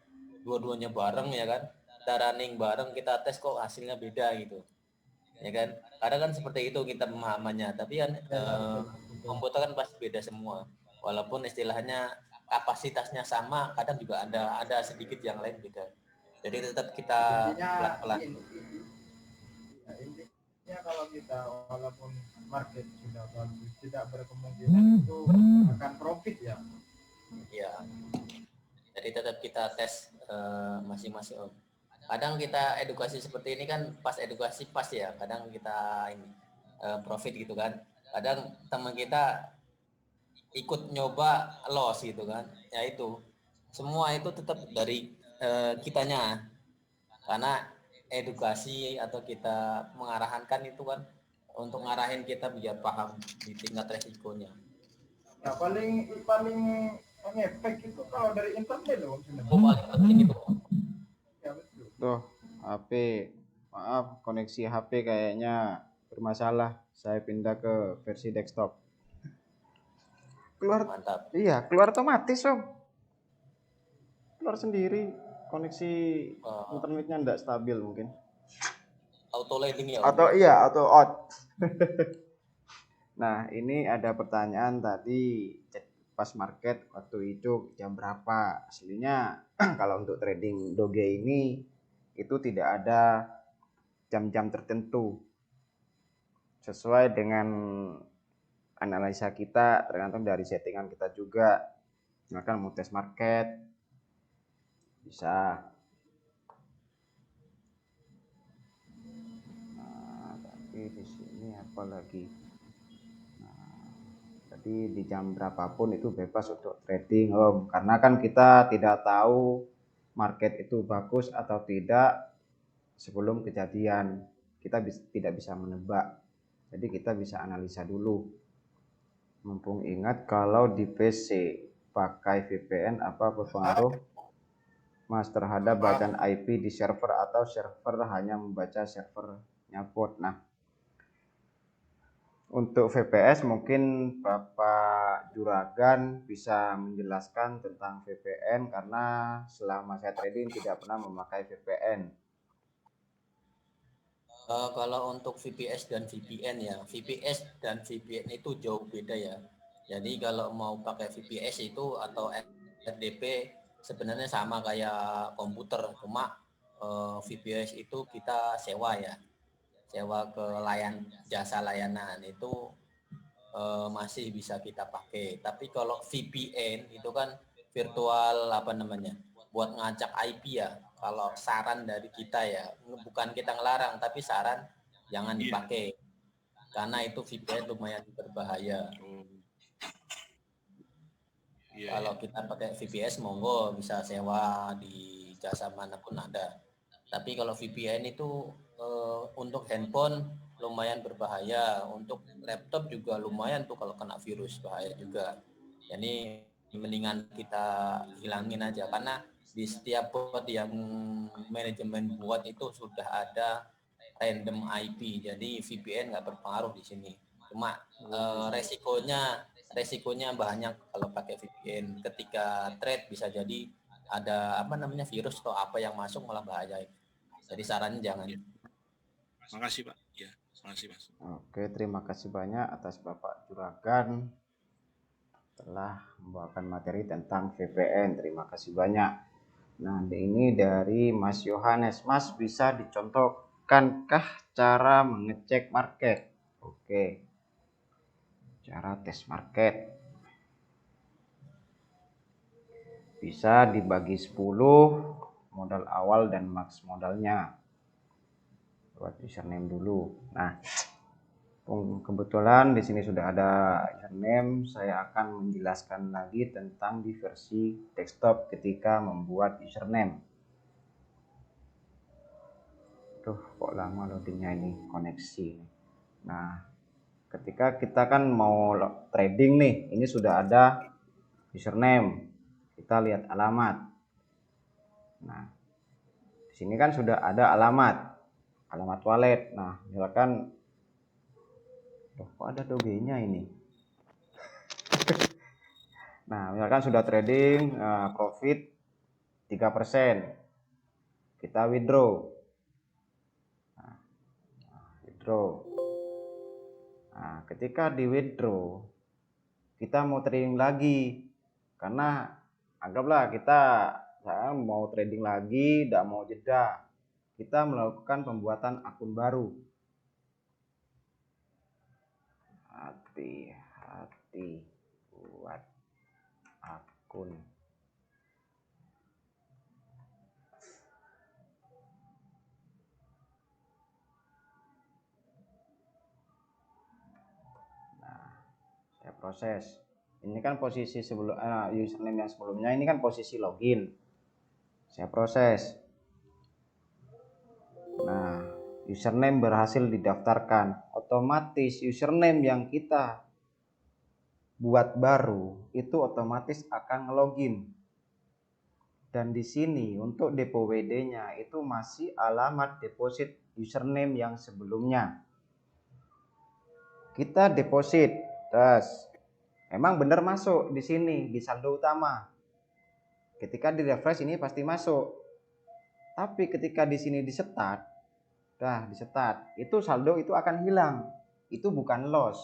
dua-duanya bareng ya kan, kita running bareng, kita tes kok hasilnya beda gitu ya kan. Kadang kan seperti itu kita pemahamannya, tapi kan komputer kan pasti beda semua, walaupun istilahnya kapasitasnya sama, kadang juga ada sedikit yang lain beda. Jadi tetap kita pelan-pelan. Intinya kalau kita walaupun market sudah bagus, tidak berkemungkinan itu akan profit ya. Ya. Jadi tetap kita tes masing-masing. Kadang kita edukasi seperti ini kan pas edukasi pas ya, kadang kita ini profit gitu kan. Kadang teman kita ikut nyoba loss gitu kan. Ya itu. Semua itu tetap dari kitanya. Karena edukasi atau kita mengarahkan itu kan untuk ngarahin kita biar paham di tingkat resikonya. Ya paling efek itu kalau dari internet loh. Paling penting itu. Ya betul. Tuh, HP. Maaf, koneksi HP kayaknya bermasalah. Saya pindah ke versi desktop. Keluar. Mantap. Iya, keluar otomatis, Om. Keluar sendiri. Koneksi internetnya enggak stabil mungkin. Auto landing ya. Auto out. Nah, ini ada pertanyaan tadi pas market waktu itu jam berapa? Aslinya kalau untuk trading Doge ini itu tidak ada jam-jam tertentu. Sesuai dengan analisa kita, tergantung dari settingan kita juga. Misalkan mau tes market bisa. Nah, tapi di sini apa lagi? Nah, jadi di jam berapapun itu bebas untuk trading, Om. Karena kan kita tidak tahu market itu bagus atau tidak sebelum kejadian. Kita tidak bisa menebak. Jadi kita bisa analisa dulu. Mumpung ingat kalau di PC pakai VPN apa berpengaruh Mas terhadap bacaan IP di server atau server hanya membaca servernya bot. Nah, untuk VPS mungkin Bapak Juragan bisa menjelaskan tentang VPN karena selama saya trading tidak pernah memakai VPN. Kalau untuk VPS dan VPN ya, VPS dan VPN itu jauh beda ya. Jadi kalau mau pakai VPS itu atau RDP sebenarnya sama kayak komputer, cuma VPS itu kita sewa ya, sewa ke jasa layanan itu masih bisa kita pakai. Tapi kalau VPN itu kan virtual buat ngacak IP ya. Kalau saran dari kita ya, bukan kita ngelarang, tapi saran jangan dipakai karena itu VPN lumayan berbahaya. Kalau kita pakai VPS monggo bisa sewa di jasa manapun ada. Tapi kalau VPN itu untuk handphone lumayan berbahaya, untuk laptop juga lumayan tuh kalau kena virus bahaya juga. Jadi mendingan kita hilangin aja karena di setiap bot yang manajemen buat itu sudah ada random IP. Jadi VPN nggak berpengaruh di sini. Cuma resikonya banyak kalau pakai VPN. Ketika trade bisa jadi ada virus atau apa yang masuk malah bahaya. Jadi sarannya jangan. Makasih Pak. Ya, makasih Mas. Oke, terima kasih banyak atas Bapak Juragan telah membawakan materi tentang VPN. Terima kasih banyak. Nah, ini dari Mas Yohanes. Mas bisa dicontohkankah cara mengecek market? Oke. Cara tes market. Bisa dibagi 10 modal awal dan max modalnya. Buat username dulu. Nah, kebetulan di sini sudah ada username. Saya akan menjelaskan lagi tentang di versi desktop ketika membuat username. Tuh, kok lama loadingnya ini koneksi. Nah, ketika kita kan mau trading nih, ini sudah ada username. Kita lihat alamat. Nah, sini kan sudah ada alamat wallet. Nah, misalkan kok ada dogenya ini. Nah, misalkan sudah trading profit 3%. Kita withdraw. Nah, ketika di withdraw, kita mau trading lagi. Karena anggaplah saya mau trading lagi, tidak mau jeda. Kita melakukan pembuatan akun baru. Hati-hati buat akun. Nah, saya proses. Ini kan posisi sebelum username yang sebelumnya, ini kan posisi login. Saya proses. Nah, username berhasil didaftarkan. Otomatis username yang kita buat baru itu otomatis akan ngelogin. Dan di sini untuk depo WD-nya itu masih alamat deposit username yang sebelumnya. Kita deposit, terus emang benar masuk di sini di saldo utama. Ketika di refresh ini pasti masuk. Tapi ketika di sini di start, itu saldo itu akan hilang. Itu bukan loss.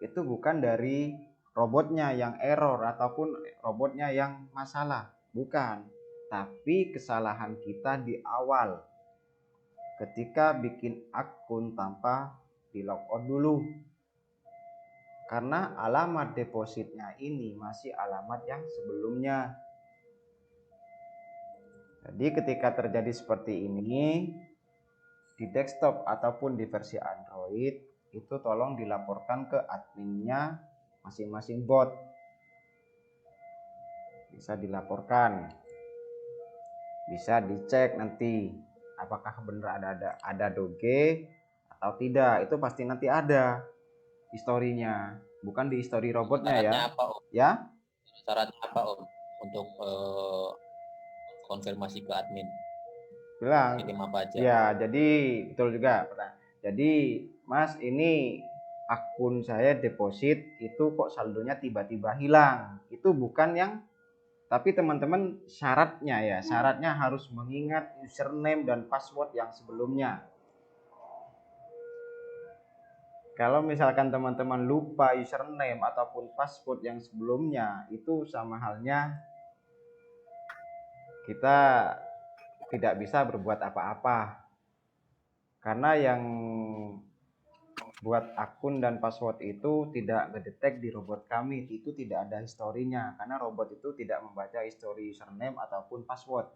Itu bukan dari robotnya yang error ataupun robotnya yang masalah, bukan. Tapi kesalahan kita di awal. Ketika bikin akun tanpa di logout dulu. Karena alamat depositnya ini masih alamat yang sebelumnya. Jadi ketika terjadi seperti ini di desktop ataupun di versi Android, itu tolong dilaporkan ke adminnya masing-masing bot. Bisa dilaporkan. Bisa dicek nanti apakah benar ada doge atau tidak. Itu pasti nanti ada historinya, bukan di history robotnya. Syaratnya ya. Apa, Om? Ya? Syaratnya apa, Om? Untuk konfirmasi ke admin. Bilang. Kirim apa aja? Ya, jadi betul juga. Jadi, Mas, ini akun saya deposit itu kok saldonya tiba-tiba hilang. Itu bukan yang, tapi teman-teman syaratnya harus mengingat username dan password yang sebelumnya. Kalau misalkan teman-teman lupa username ataupun password yang sebelumnya, itu sama halnya kita tidak bisa berbuat apa-apa. Karena yang buat akun dan password itu tidak ngedetek di robot kami, itu tidak ada historinya. Karena robot itu tidak membaca histori username ataupun password.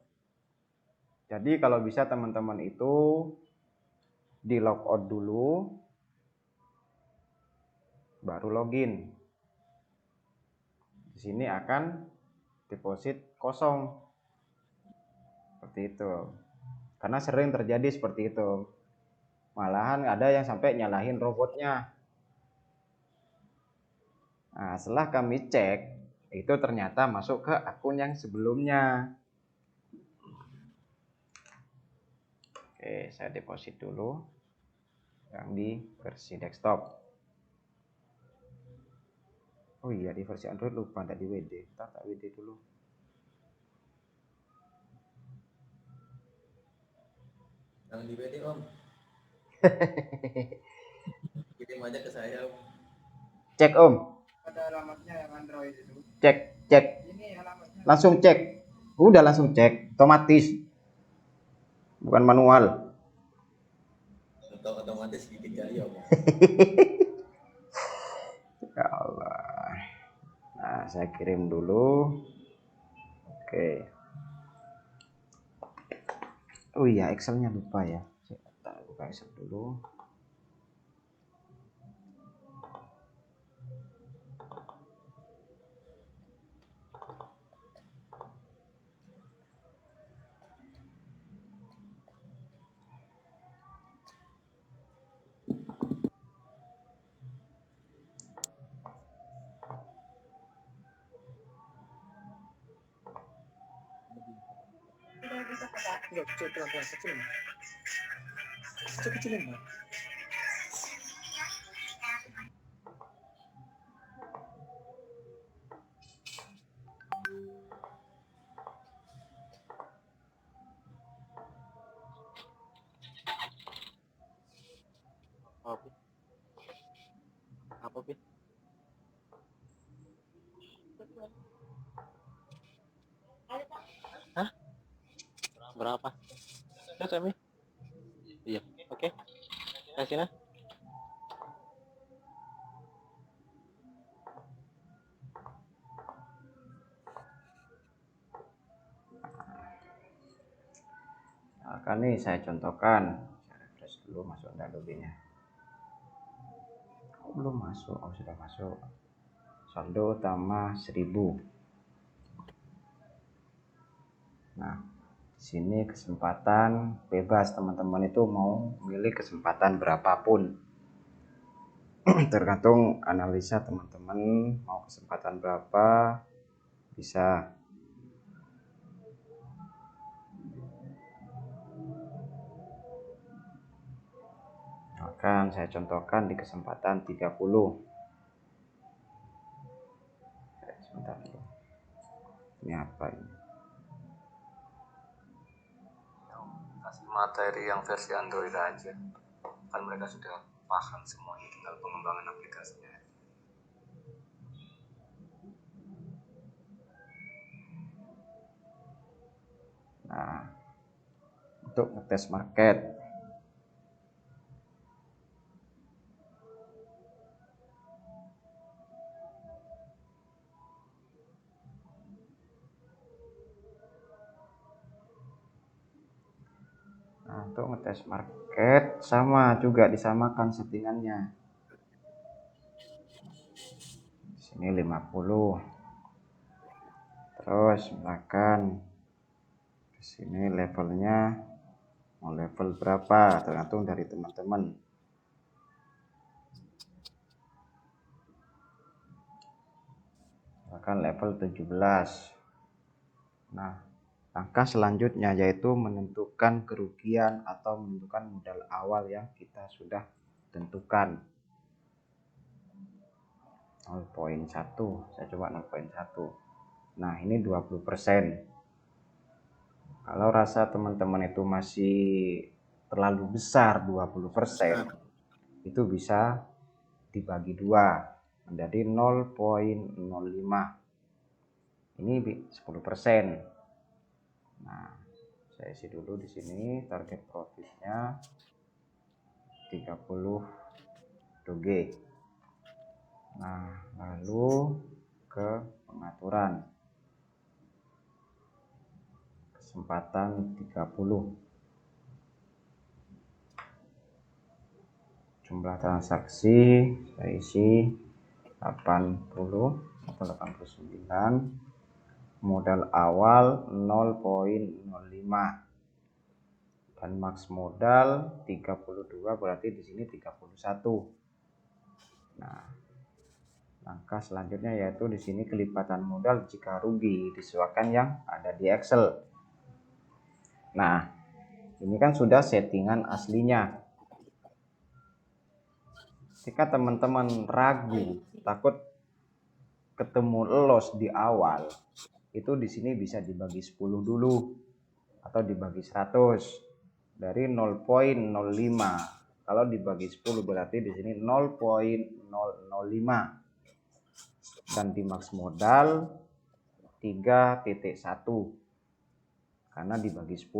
Jadi kalau bisa teman-teman itu di logout dulu, baru login. Di sini akan deposit kosong. Seperti itu. Karena sering terjadi seperti itu. Malahan ada yang sampai nyalahin robotnya. Nah, setelah kami cek, itu ternyata masuk ke akun yang sebelumnya. Oke, saya deposit dulu yang di versi desktop. Oh iya, di versi Android lupa ada di WD. Tak WD dulu. Yang di WD, Om. Kirim aja ke saya, Om. Cek, Om. Ada alamatnya yang Android itu. Cek. Ini alamatnya. Langsung cek. Udah langsung cek, otomatis. Bukan manual. Otomatis gigit jari, Om. Ya Allah. Nah, saya kirim dulu. Oke. Oh iya, Excelnya lupa ya. Saya buka Excel dulu. Sudah bisa, Pak. Enggak, kecil, pelan-pelan, kecil. Kecil-kecilin, Mas. Apa, Pi? Hah? Berapa? Ya, Sami? Iya, oke. Kasih nah. Akan nih saya contohkan. Saya refresh dulu masuk Adobe-nya. Oh, belum masuk. Oh, sudah masuk. Saldo utama 1000. Nah, di sini kesempatan bebas, teman-teman itu mau milih kesempatan berapapun. Tergantung analisa teman-teman mau kesempatan berapa, bisa. Akan saya contohkan di kesempatan 30. Sebentar dulu. Ini apa ini? Kasih materi yang versi Android aja. Kan mereka sudah paham semuanya, tinggal pengembangan aplikasinya. Nah, untuk ngetes market. Nah, untuk ngetes market sama juga disamakan settingannya. Di sini 50. Terus misalkan di sini levelnya mau level berapa, tergantung dari teman-teman. Misalkan level 17. Nah, langkah selanjutnya yaitu menentukan kerugian atau menentukan modal awal yang kita sudah tentukan. 0,1, saya coba 0,1. Nah, ini 20%. Kalau rasa teman-teman itu masih terlalu besar 20%, itu bisa dibagi 2 menjadi 0,05. Ini 10%. Nah, saya isi dulu di sini target profitnya 30 doge. Nah, lalu ke pengaturan kesempatan 30, jumlah transaksi saya isi 80 atau 89, modal awal 0,05 dan max modal 32, berarti di sini 31. Nah, langkah selanjutnya yaitu di sini kelipatan modal jika rugi disesuaikan yang ada di Excel. Nah, ini kan sudah settingan aslinya. Jika teman-teman ragu, takut ketemu loss di awal, itu di sini bisa dibagi 10 dulu atau dibagi 100 dari 0,05. Kalau dibagi 10 berarti di sini 0,005 dan di max modal 3.1 karena dibagi 10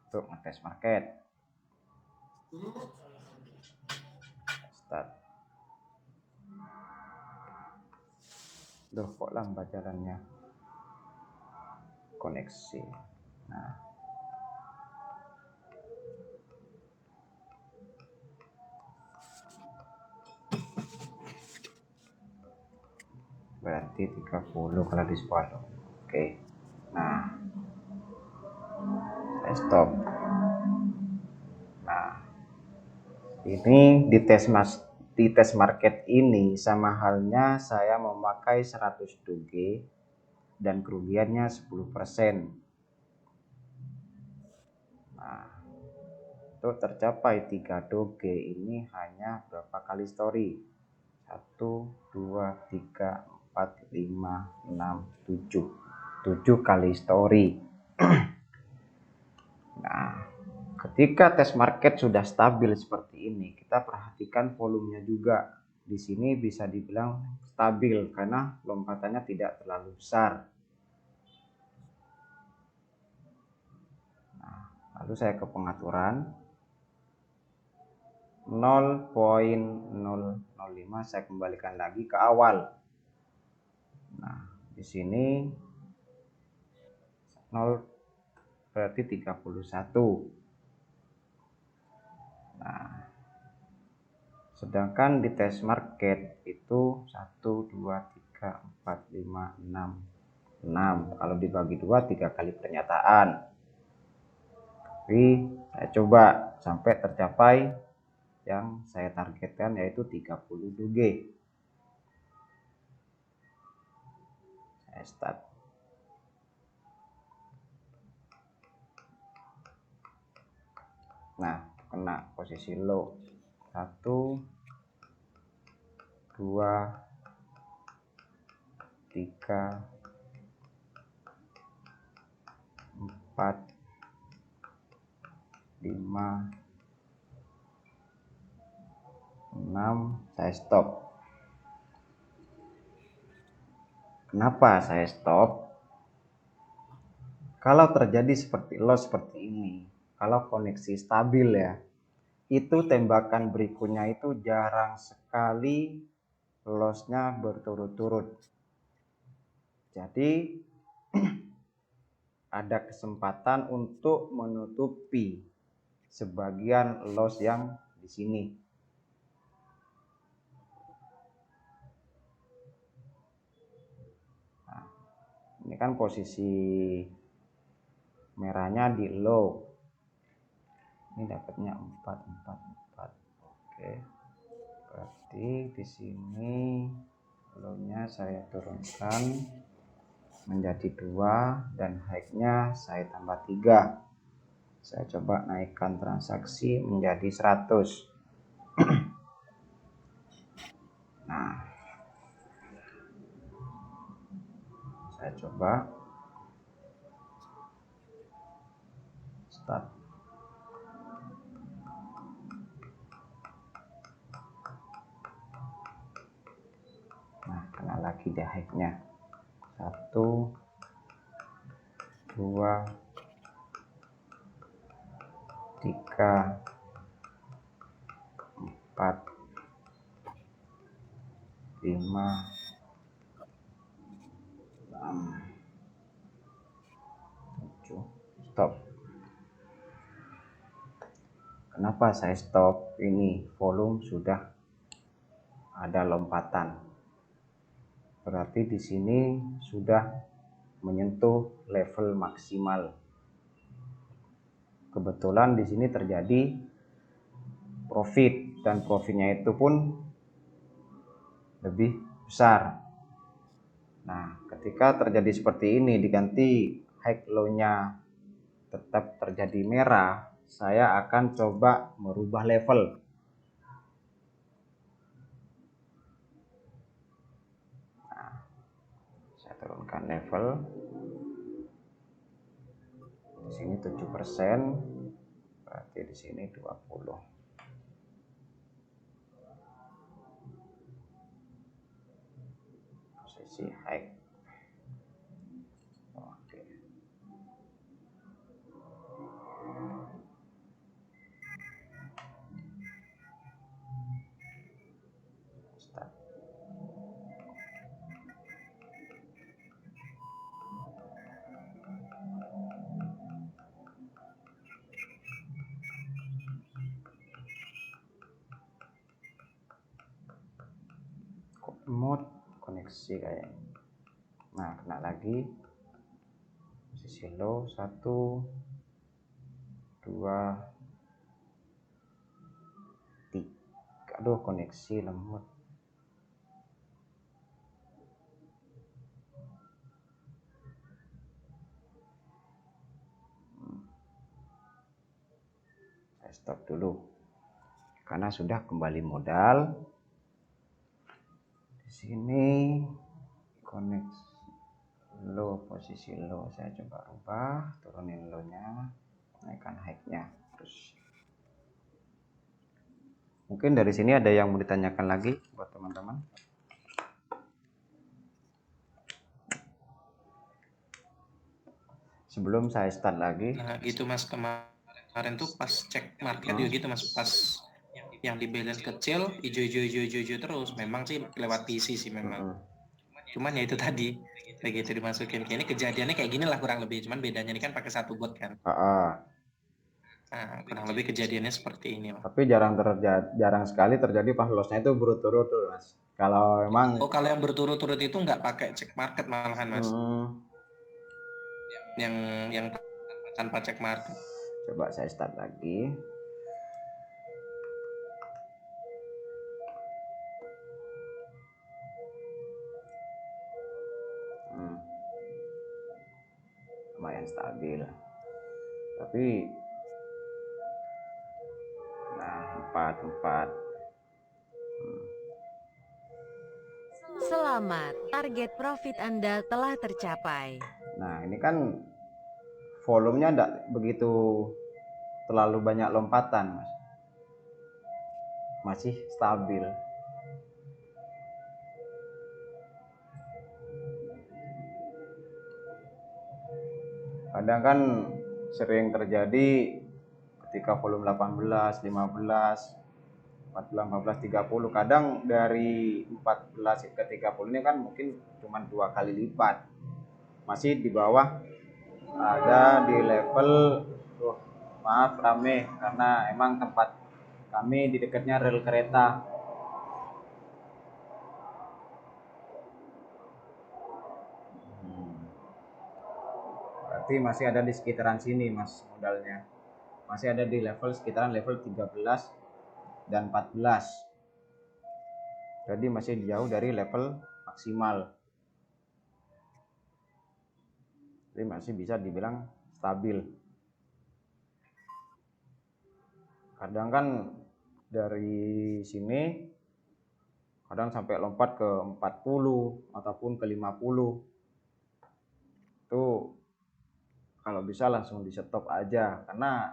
untuk ngetes market. Start. Duh, kok lambat jalannya koneksi. Nah, berarti 30 kalau di swallow. Oke. Nah, saya stop. Nah, ini di tes market ini sama halnya saya memakai 100 doge dan kerugiannya 10%. Nah, untuk tercapai 3 doge ini hanya berapa kali story? 1, 2, 3, 4, 5, 6, 7. 7 kali story. Nah, ketika test market sudah stabil seperti ini, kita perhatikan volumenya juga. Di sini bisa dibilang stabil karena lompatannya tidak terlalu besar. Nah, lalu saya ke pengaturan 0.005, saya kembalikan lagi ke awal. Nah, di sini 0 berarti 31. Nah, sedangkan di test market itu 1, 2, 3, 4, 5, 6. Kalau dibagi 2, 3 kali pernyataan. Tapi saya coba sampai tercapai yang saya targetkan, yaitu 30 doge. Saya start. Nah, kena posisi low. 1, 2, 3, 4, 5, 6, saya stop. Kenapa saya stop? Kalau terjadi seperti loss seperti ini, kalau koneksi stabil ya, itu tembakan berikutnya itu jarang sekali lossnya berturut-turut. Jadi ada kesempatan untuk menutupi sebagian loss yang di sini. Nah, ini kan posisi merahnya di low. Ini dapatnya 4, 4, 4. Oke. Berarti di sini low-nya saya turunkan menjadi 2 dan high-nya saya tambah 3. Saya coba naikkan transaksi menjadi 100. Nah, saya coba start. Nah, kena lagi di high-nya. 1, 2, 3, 4, 5, 6, 7. Stop. Kenapa saya stop? Ini volume sudah ada lompatan. Berarti di sini sudah menyentuh level maksimal. Kebetulan di sini terjadi profit dan profitnya itu pun lebih besar. Nah, ketika terjadi seperti ini diganti high low-nya tetap terjadi merah, saya akan coba merubah level. Nah, saya turunkan level. Di sini 7%, berarti di sini 20. Posisi high. Oke. Start. Mode koneksi kayaknya. Nah, kena lagi posisi low. 1, 2, 3. Aduh, koneksi lemot. stop dulu karena sudah kembali modal. Di sini connect low, posisi low saya coba rubah, turunin low-nya, naikkan high-nya. Terus mungkin dari sini ada yang mau ditanyakan lagi buat teman-teman. Sebelum saya start lagi. Nah gitu Mas, kemarin tuh pas cek market juga gitu Mas, pas yang di balance kecil hijau terus. Memang sih lewat PC sih memang. Cuman ya itu tadi begitu dimasukin kayak ini kejadiannya kayak gini lah kurang lebih. Cuman bedanya ini kan pakai satu bot kan. Nah, kurang lebih kejadiannya seperti ini lah. Tapi jarang sekali terjadi pas lossnya itu berturut-turut tuh Mas. Kalau emang kalau yang berturut-turut itu nggak pakai cek market malahan Mas. Yang tanpa cek market. Coba saya start lagi. Lumayan stabil. Tapi nah 4. Selamat, target profit Anda telah tercapai. Nah, ini kan volumenya tidak begitu terlalu banyak lompatan, Mas. Masih stabil. Kadang kan sering terjadi ketika volume 18, 15, 14, 15, 30. Kadang dari 14 ke 30 ini kan mungkin cuma 2 kali lipat. Masih di bawah, ada di level maaf rame karena emang tempat kami di dekatnya rel kereta. Berarti masih ada di sekitaran sini Mas modalnya. Masih ada di level sekitaran level 13 dan 14. Jadi masih jauh dari level maksimal. Jadi masih bisa dibilang stabil. Kadang kan dari sini kadang sampai lompat ke 40 ataupun ke 50. Itu kalau bisa langsung di stop aja karena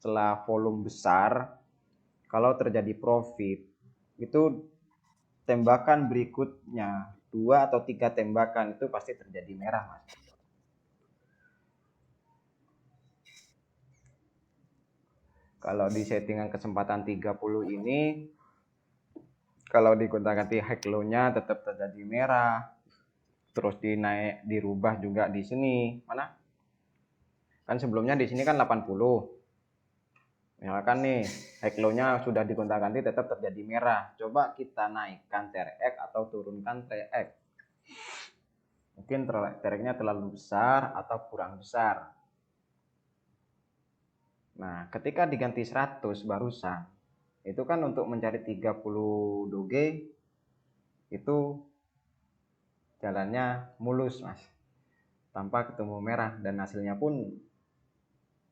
setelah volume besar kalau terjadi profit itu tembakan berikutnya 2 atau 3 tembakan itu pasti terjadi merah Mas. Kalau di settingan kesempatan 30 ini kalau digonta-ganti high low-nya tetap terjadi merah. Terus dirubah juga di sini. Mana? Kan sebelumnya di sini kan 80. Misalkan nih high low-nya sudah digonta-ganti tetap terjadi merah. Coba kita naikkan TRX atau turunkan TRX. Mungkin TRX-nya terlalu besar atau kurang besar. Nah, ketika diganti 100 barusan, itu kan untuk mencari 30 doge itu jalannya mulus Mas. Tanpa ketemu merah dan hasilnya pun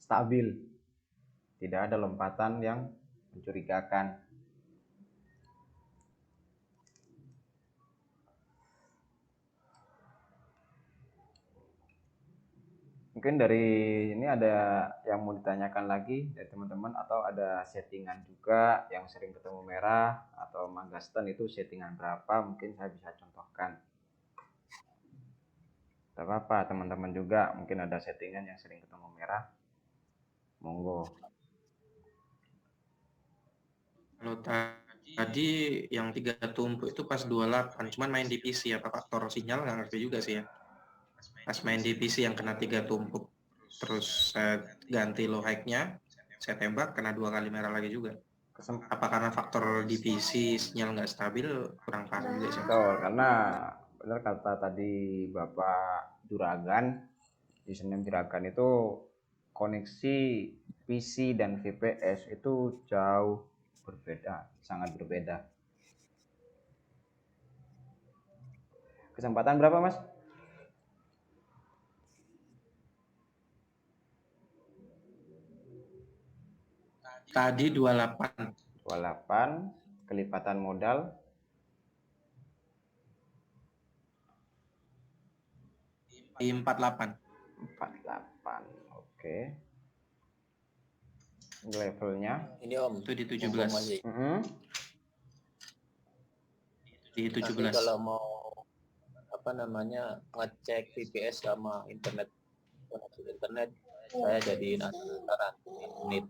stabil. Tidak ada lompatan yang mencurigakan. Mungkin dari ini ada yang mau ditanyakan lagi dari teman-teman atau ada settingan juga yang sering ketemu merah atau Mangaston itu settingan berapa mungkin saya bisa contohkan. Tak apa teman-teman juga mungkin ada settingan yang sering ketemu merah. Monggo. Kalau tadi yang 3 tumpuk itu pas 28 cuman main di PC apa faktor sinyal nggak ngerti juga sih ya. Pas main di PC yang kena 3 tumpuk terus saya ganti low high-nya saya tembak kena 2 kali merah lagi juga. Apa karena faktor di PC sinyal nggak stabil kurang paham juga sih. Betul, karena benar kata tadi Bapak Juragan di Senin Juragan itu koneksi PC dan VPS itu jauh berbeda, sangat berbeda. Kesempatan berapa Mas? Tadi 28. 28 kelipatan modal 48. 48. Oke. Levelnya Ini Om. Itu di mumpung 17. masih. Di Nanti 17. kalau mau ngecek VPS sama internet, koneksi internet, saya jadiin administrator unit.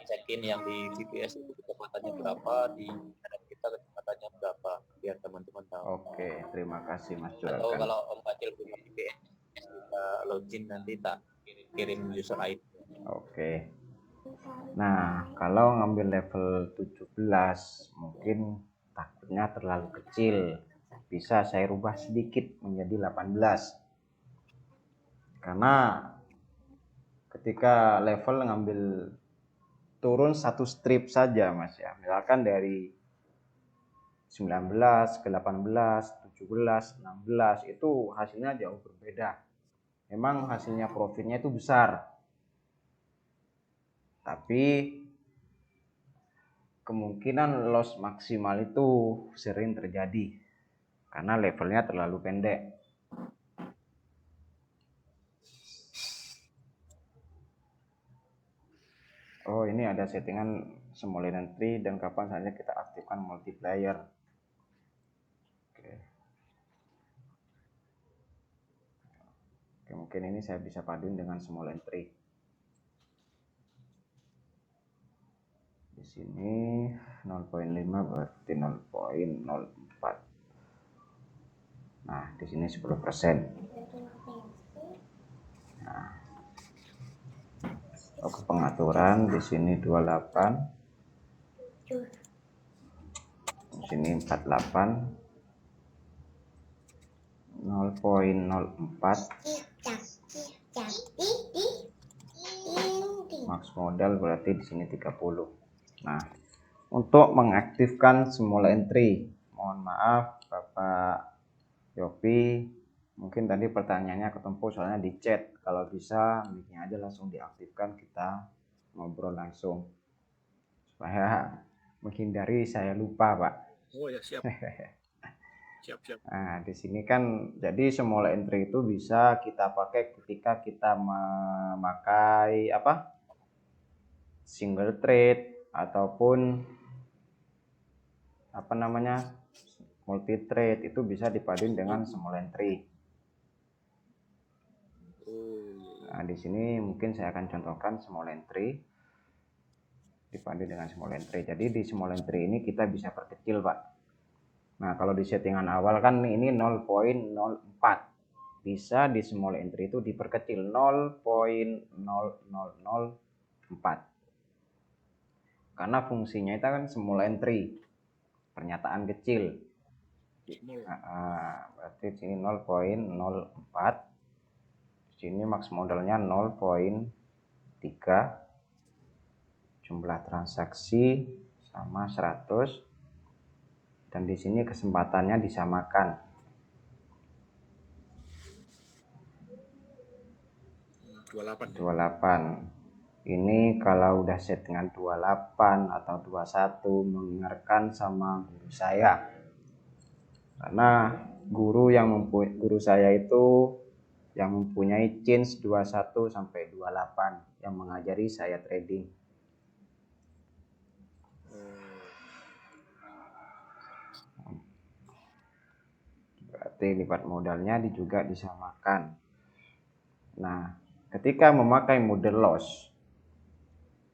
Cekin yang di VPS itu kecepatannya berapa, di internet kita kecepatannya berapa, biar teman-teman tahu. Oke, terima kasih Mas Atau Juragan. kalau Om Fadil punya VPS, bisa login nanti tak kirim user ID. Oke. Nah, kalau ngambil level 17 mungkin takutnya terlalu kecil. Bisa saya rubah sedikit menjadi 18. Karena ketika level ngambil turun satu strip saja Mas ya. Misalkan dari 19 ke 18, 17, 16 itu hasilnya jauh berbeda. Memang hasilnya profitnya itu besar. Tapi kemungkinan loss maksimal itu sering terjadi karena levelnya terlalu pendek. Oh, ini ada settingan small entry dan kapan saja kita aktifkan multiplier. Oke. Oke, mungkin ini saya bisa paduin dengan small entry. Di sini 0,5 berarti 0,04. Nah, di sini 10%. Nah, oke, pengaturan di sini 28. Di sini 48. 0,04. Max modal berarti di sini 30. Nah, untuk mengaktifkan small entry, mohon maaf Bapak Yopi, mungkin tadi pertanyaannya ketemu soalnya di chat. Kalau bisa mic-nya aja langsung diaktifkan, kita ngobrol langsung supaya menghindari saya lupa, Pak. Oh ya, siap. Siap. Nah, di sini kan jadi small entry itu bisa kita pakai ketika kita memakai single trade ataupun multi trade, itu bisa dipaduin dengan small entry. Nah, di sini mungkin saya akan contohkan small entry dipadu dengan small entry. Jadi di small entry ini kita bisa perkecil, Pak. Nah, kalau di settingan awal kan ini 0,04. Bisa di small entry itu diperkecil 0,0004. Karena fungsinya itu kan small entry, pernyataan kecil. Berarti di sini 0,04. Di sini max modalnya 0,3. Jumlah transaksi sama 100. Dan di sini kesempatannya disamakan. 28. Ini kalau udah settingan 28 atau 21 mengingatkan sama guru saya. Karena guru saya itu yang mempunyai change 21 sampai 28 yang mengajari saya trading. Berarti lipat modalnya juga disamakan. Nah, ketika memakai model loss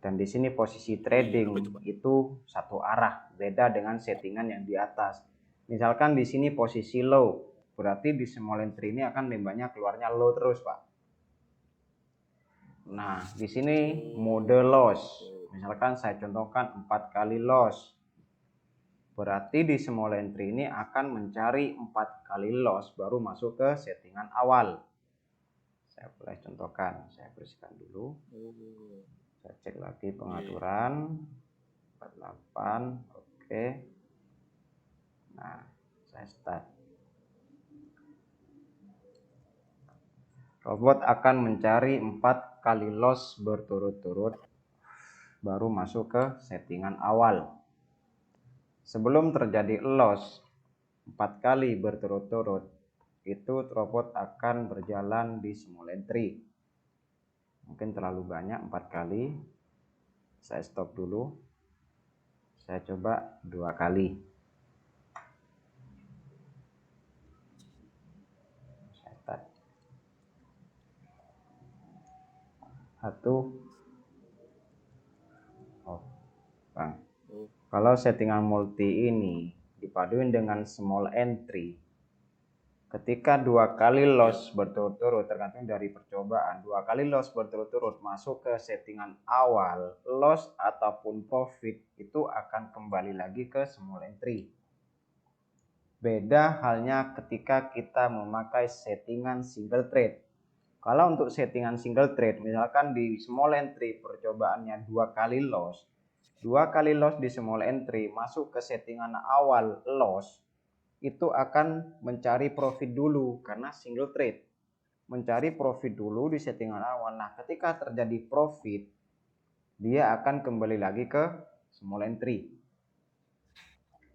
dan di sini posisi trading itu satu arah, beda dengan settingan yang di atas. Misalkan di sini posisi low, berarti di small entry ini akan nembaknya keluarnya low terus, Pak. Nah, di sini mode loss. Misalkan saya contohkan 4 kali loss. Berarti di small entry ini akan mencari 4 kali loss baru masuk ke settingan awal. Saya boleh contohkan, saya bersihkan dulu. Saya cek lagi pengaturan 48. Oke. Nah, saya start. Robot akan mencari 4 kali loss berturut-turut baru masuk ke settingan awal. Sebelum terjadi loss 4 kali berturut-turut, itu robot akan berjalan di small entry. Mungkin terlalu banyak 4 kali. Saya stop dulu. Saya coba 2 kali. Saya start. 1. Oh, Bang. Kalau settingan multi ini dipaduin dengan small entry, ketika 2 kali loss berturut-turut, tergantung dari percobaan, 2 kali loss berturut-turut masuk ke settingan awal, loss ataupun profit itu akan kembali lagi ke small entry. Beda halnya ketika kita memakai settingan single trade. Kalau untuk settingan single trade, misalkan di small entry percobaannya 2 kali loss, 2 kali loss di small entry masuk ke settingan awal loss, itu akan mencari profit dulu karena single trade. Mencari profit dulu di settingan awal. Nah, ketika terjadi profit, dia akan kembali lagi ke small entry.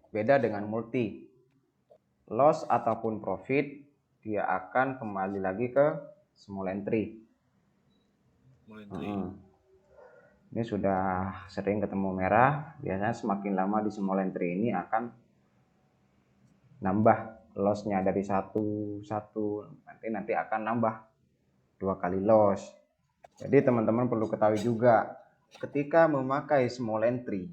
Beda dengan multi. Loss ataupun profit, dia akan kembali lagi ke small entry. Ini sudah sering ketemu merah, biasanya semakin lama di small entry ini akan nambah lossnya dari satu nanti akan nambah 2 kali loss. Jadi teman-teman perlu ketahui juga ketika memakai small entry,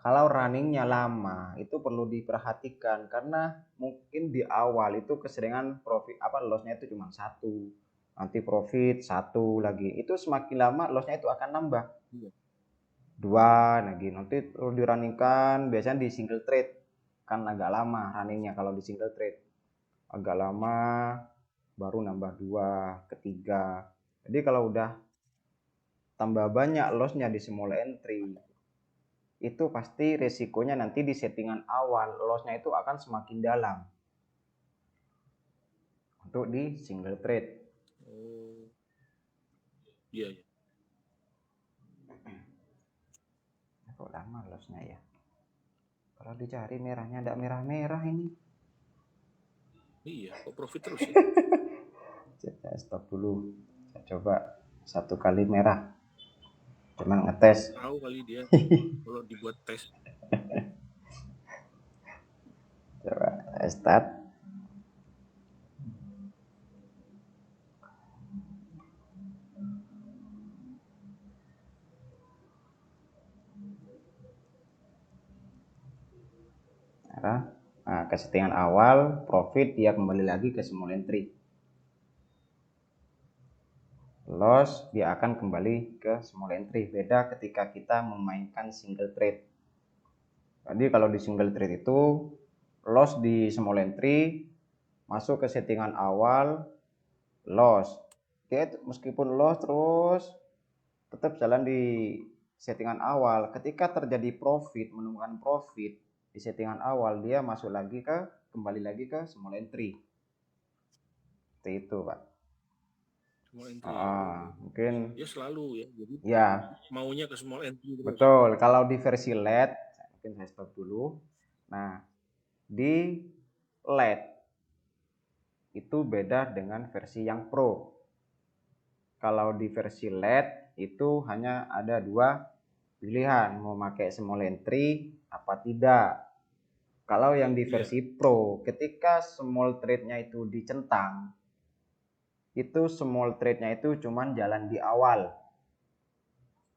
kalau runningnya lama itu perlu diperhatikan karena mungkin di awal itu keseringan profit lossnya itu cuma 1, nanti profit 1 lagi, itu semakin lama lossnya itu akan nambah 2 lagi, nanti perlu dirunningkan. Biasanya di single trade kan agak lama runningnya, kalau di single trade agak lama baru nambah 2, ketiga. Jadi kalau udah tambah banyak lossnya di small entry, itu pasti resikonya nanti di settingan awal lossnya itu akan semakin dalam untuk di single trade. Iya. Kok lama lossnya ya? Kalau dicari merahnya ada merah-merah ini. Iya, kok profit terus ya? Saya stop dulu. Saya coba 1 kali merah. Cuman ngetes. Tahu kali dia kalau dibuat tes. Coba saya start. Nah, ke settingan awal profit, dia kembali lagi ke small entry. Loss, dia akan kembali ke small entry. Beda ketika kita memainkan single trade. Jadi kalau di single trade itu loss di small entry, masuk ke settingan awal, loss. Dia meskipun loss terus tetap jalan di settingan awal. Ketika terjadi profit, menemukan profit di settingan awal, dia masuk lagi kembali lagi ke small entry. Seperti itu, Pak. Small entry. Mungkin ya selalu ya. Jadi ya maunya ke small entry terus. Betul. Kalau di versi LED, mungkin saya stop dulu. Nah, di LED itu beda dengan versi yang Pro. Kalau di versi LED itu hanya ada 2 pilihan, mau pakai small entry apa tidak. Kalau yang di versi Pro, ketika small trade-nya itu dicentang, itu small trade-nya itu cuman jalan di awal.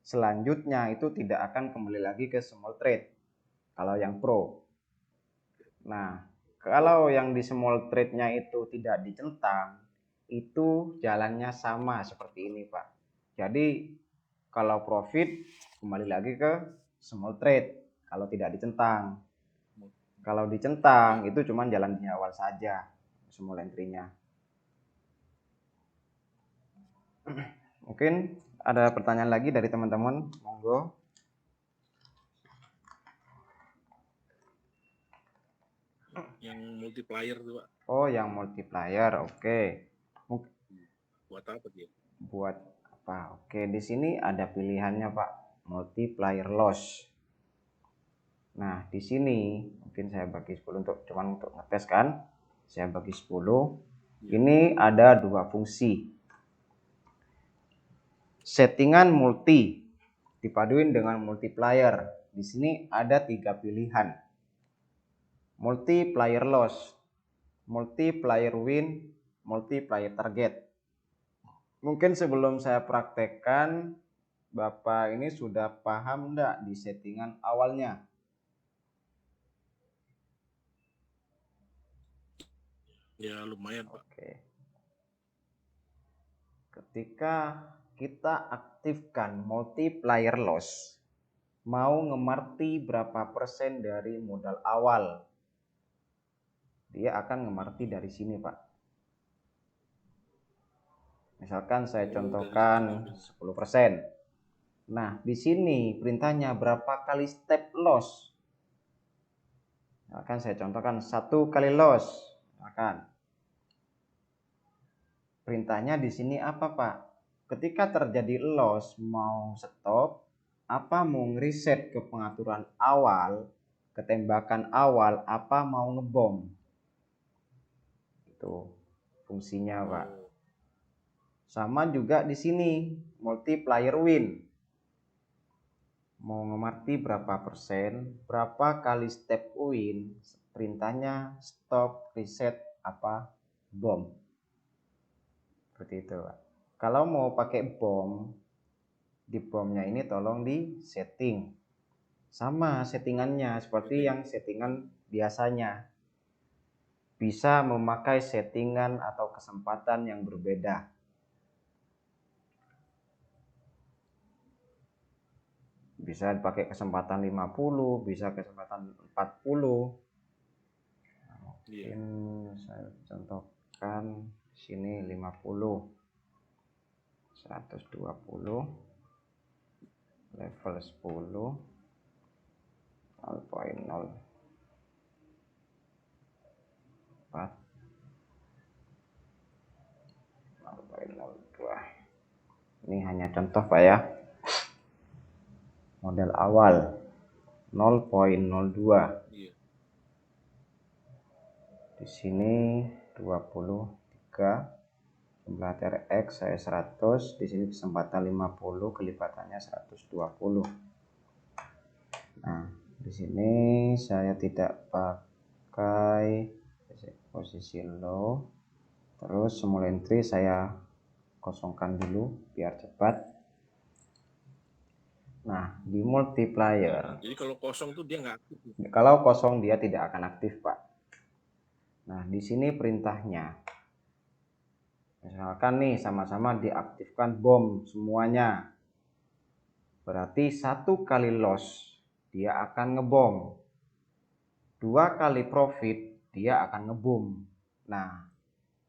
Selanjutnya itu tidak akan kembali lagi ke small trade kalau yang Pro. Nah, kalau yang di small trade-nya itu tidak dicentang, itu jalannya sama seperti ini, Pak. Jadi kalau profit kembali lagi ke small trade kalau tidak dicentang. Kalau dicentang itu cuma jalan di awal saja small entry-nya. Mungkin ada pertanyaan lagi dari teman-teman, monggo. Yang multiplier tuh, Pak. Oh, yang multiplier, oke. Buat apa dia? Buat apa? Oke, di sini ada pilihannya Pak, multiplier loss. Nah, di sini mungkin saya bagi 10 cuman untuk ngetes kan. Saya bagi 10. Ini ada dua fungsi. Settingan multi dipaduin dengan multiplier. Di sini ada 3 pilihan. Multiplier loss, multiplier win, multiplier target. Mungkin sebelum saya praktekkan, Bapak ini sudah paham enggak di settingan awalnya? Ya lumayan Pak. Oke. Ketika kita aktifkan multiplier loss, mau ngemarti berapa persen dari modal awal, dia akan ngemarti dari sini Pak. Misalkan saya contohkan 10%. Nah, di sini perintahnya berapa kali step loss. Misalkan saya contohkan 1 kali loss. Misalkan perintahnya di sini apa Pak? Ketika terjadi loss mau stop, apa mau ngeriset ke pengaturan awal, ketembakan awal, apa mau ngebom. Itu fungsinya Pak. Sama juga di sini multiplier win. Mau ngemarti berapa persen, berapa kali step win, perintahnya stop, reset, apa bom. Seperti itu Pak. Kalau mau pakai bom, di bomnya ini tolong di setting. Sama settingannya seperti yang settingan biasanya. Bisa memakai settingan atau kesempatan yang berbeda. Bisa dipakai kesempatan 50, bisa kesempatan 40. Mungkin saya contohkan sini 50, 120, level 10, 0.04, 0.02. Ini hanya contoh Pak ya. Modal awal 0.02. Di sini 23, jumlah TRX saya 100, di sini kesempatan 50, kelipatannya 120. Nah, di sini saya tidak pakai posisi low. Terus semula entry saya kosongkan dulu biar cepat. Nah, di multiplier. Jadi kalau kosong tuh dia nggak aktif. Kalau kosong dia tidak akan aktif, Pak. Nah, di sini perintahnya. Misalkan nih sama-sama diaktifkan bom semuanya. Berarti 1 kali loss dia akan ngebom. 2 kali profit dia akan ngebom. Nah,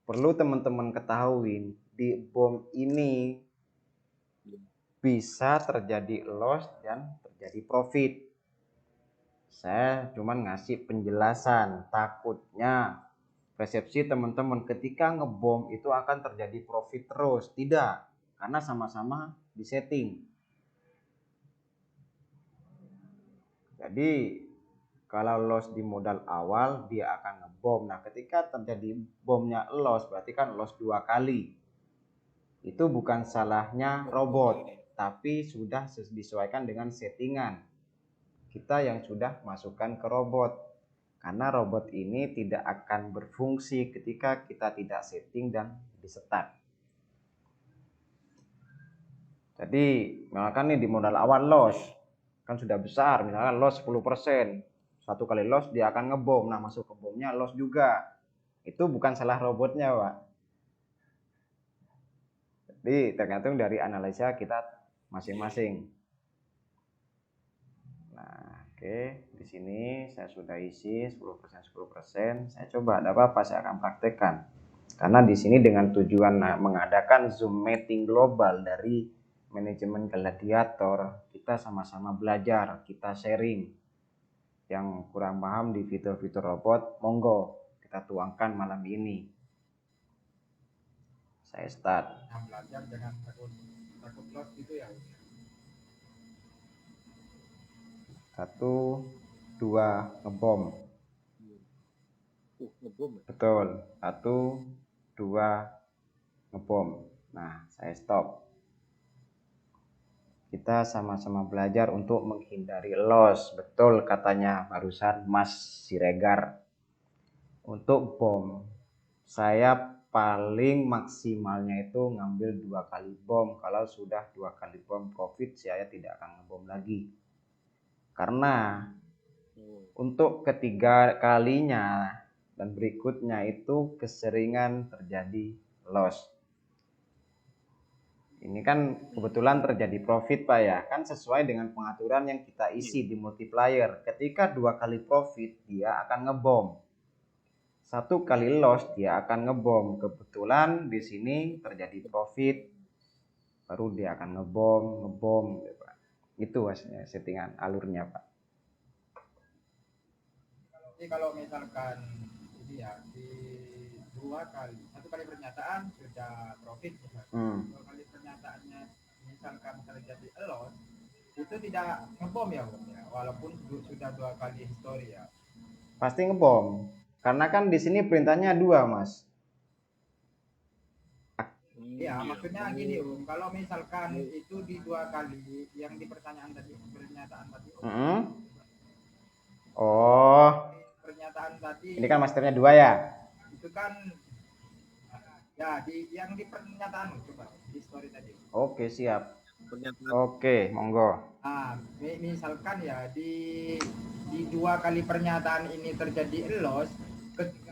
perlu teman-teman ketahui di bom ini bisa terjadi loss dan terjadi profit. Saya cuman ngasih penjelasan, takutnya persepsi teman-teman ketika ngebom itu akan terjadi profit terus. Tidak, karena sama-sama disetting. Jadi kalau loss di modal awal dia akan ngebom. Nah, ketika terjadi bomnya loss berarti kan loss 2 kali. Itu bukan salahnya robot, tapi sudah disesuaikan dengan settingan kita yang sudah masukkan ke robot. Karena robot ini tidak akan berfungsi ketika kita tidak setting dan di-start. Jadi misalkan nih di modal awal loss kan sudah besar, misalkan loss 10%, 1 kali loss dia akan ngebom. Nah, masuk ke bomnya loss juga. Itu bukan salah robotnya Pak. Jadi tergantung dari analisa kita masing-masing. Nah, oke, di sini saya sudah isi 10%. Saya coba, ada apa-apa saya akan praktekkan. Karena di sini dengan tujuan mengadakan Zoom meeting global dari manajemen Gladiator, kita sama-sama belajar, kita sharing. Yang kurang paham di fitur-fitur robot, monggo kita tuangkan malam ini. Saya start. Belajar dengan tekun takut loss gitu ya. 1, 2 ngebom. Ngebom ya? Betul. 1, 2 ngebom. Nah, saya stop. Kita sama-sama belajar untuk menghindari loss. Betul katanya barusan Mas Siregar. Untuk bom, saya paling maksimalnya itu ngambil 2 kali bom. Kalau sudah 2 kali bom profit, saya tidak akan ngebom lagi. Karena untuk ketiga kalinya dan berikutnya itu keseringan terjadi loss. Ini kan kebetulan terjadi profit Pak ya, kan sesuai dengan pengaturan yang kita isi di multiplier. Ketika 2 kali profit dia akan ngebom, 1 kali loss dia akan ngebom. Kebetulan di sini terjadi profit, baru dia akan ngebom gitu, Pak. Itu hasilnya settingan alurnya Pak. Jadi kalau misalkan ini ya di 2 kali, 1 kali pernyataan sudah profit misalkan. 2 kali pernyataannya misalkan terjadi loss, itu tidak ngebom ya Om ya, walaupun sudah 2 kali histori ya. Pasti ngebom. Karena kan di sini perintahnya 2, Mas. Iya, maksudnya gini Om, kalau misalkan itu di 2 kali yang di pertanyaan tadi, pernyataan tadi Om. Oh. Pernyataan tadi. Ini kan masternya 2 ya? Itu kan ya yang di pernyataan coba di story tadi. Oke, siap. Oke, monggo. Nah, misalkan ya di 2 kali pernyataan ini terjadi loss,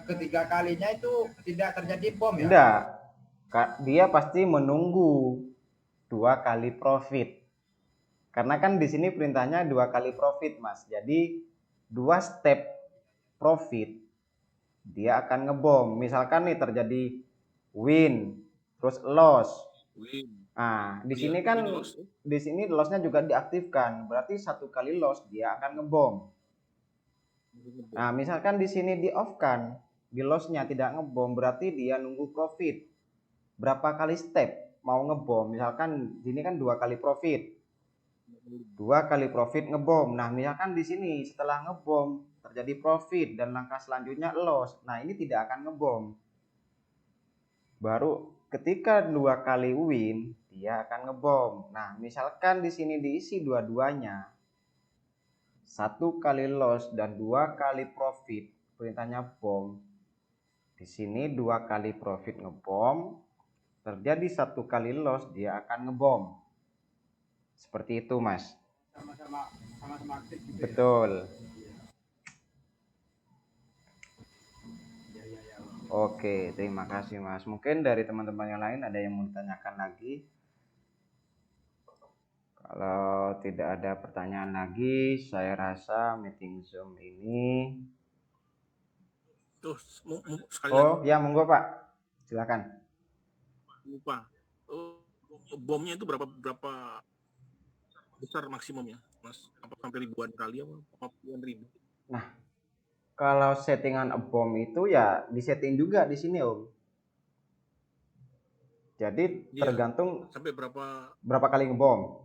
ketiga kalinya itu tidak terjadi bom ya? Tidak. Dia pasti menunggu 2 kali profit. Karena kan di sini perintahnya 2 kali profit, Mas. Jadi 2 step profit dia akan ngebom. Misalkan nih terjadi win, terus loss. Nah, di sini kan di sini lossnya juga diaktifkan. Berarti 1 kali loss dia akan ngebom. Nah, misalkan di sini di off kan, di lossnya tidak ngebom, berarti dia nunggu profit. Berapa kali step mau ngebom? Misalkan di sini kan 2 kali profit. 2 kali profit ngebom. Nah, misalkan di sini setelah ngebom terjadi profit dan langkah selanjutnya loss. Nah, ini tidak akan ngebom. Baru ketika 2 kali win, dia akan ngebom. Nah, misalkan di sini diisi dua-duanya. 1 kali loss dan 2 kali profit, perintahnya bom. Di sini 2 kali profit ngebom, terjadi 1 kali loss, dia akan ngebom. Seperti itu, Mas. Sama-sama aktif gitu. Betul. Ya. Oke, terima kasih, Mas. Mungkin dari teman-teman yang lain ada yang mau ditanyakan lagi? Kalau tidak ada pertanyaan lagi, saya rasa meeting Zoom ini. Oh, ya monggo Pak. Silakan. Lupa. Bomnya itu berapa besar maksimumnya, Mas? Apa sampai ribuan kali apa puluhan ribu? Nah, kalau settingan bom itu ya disetting juga di sini, Om. Jadi tergantung sampai berapa kali ngebom.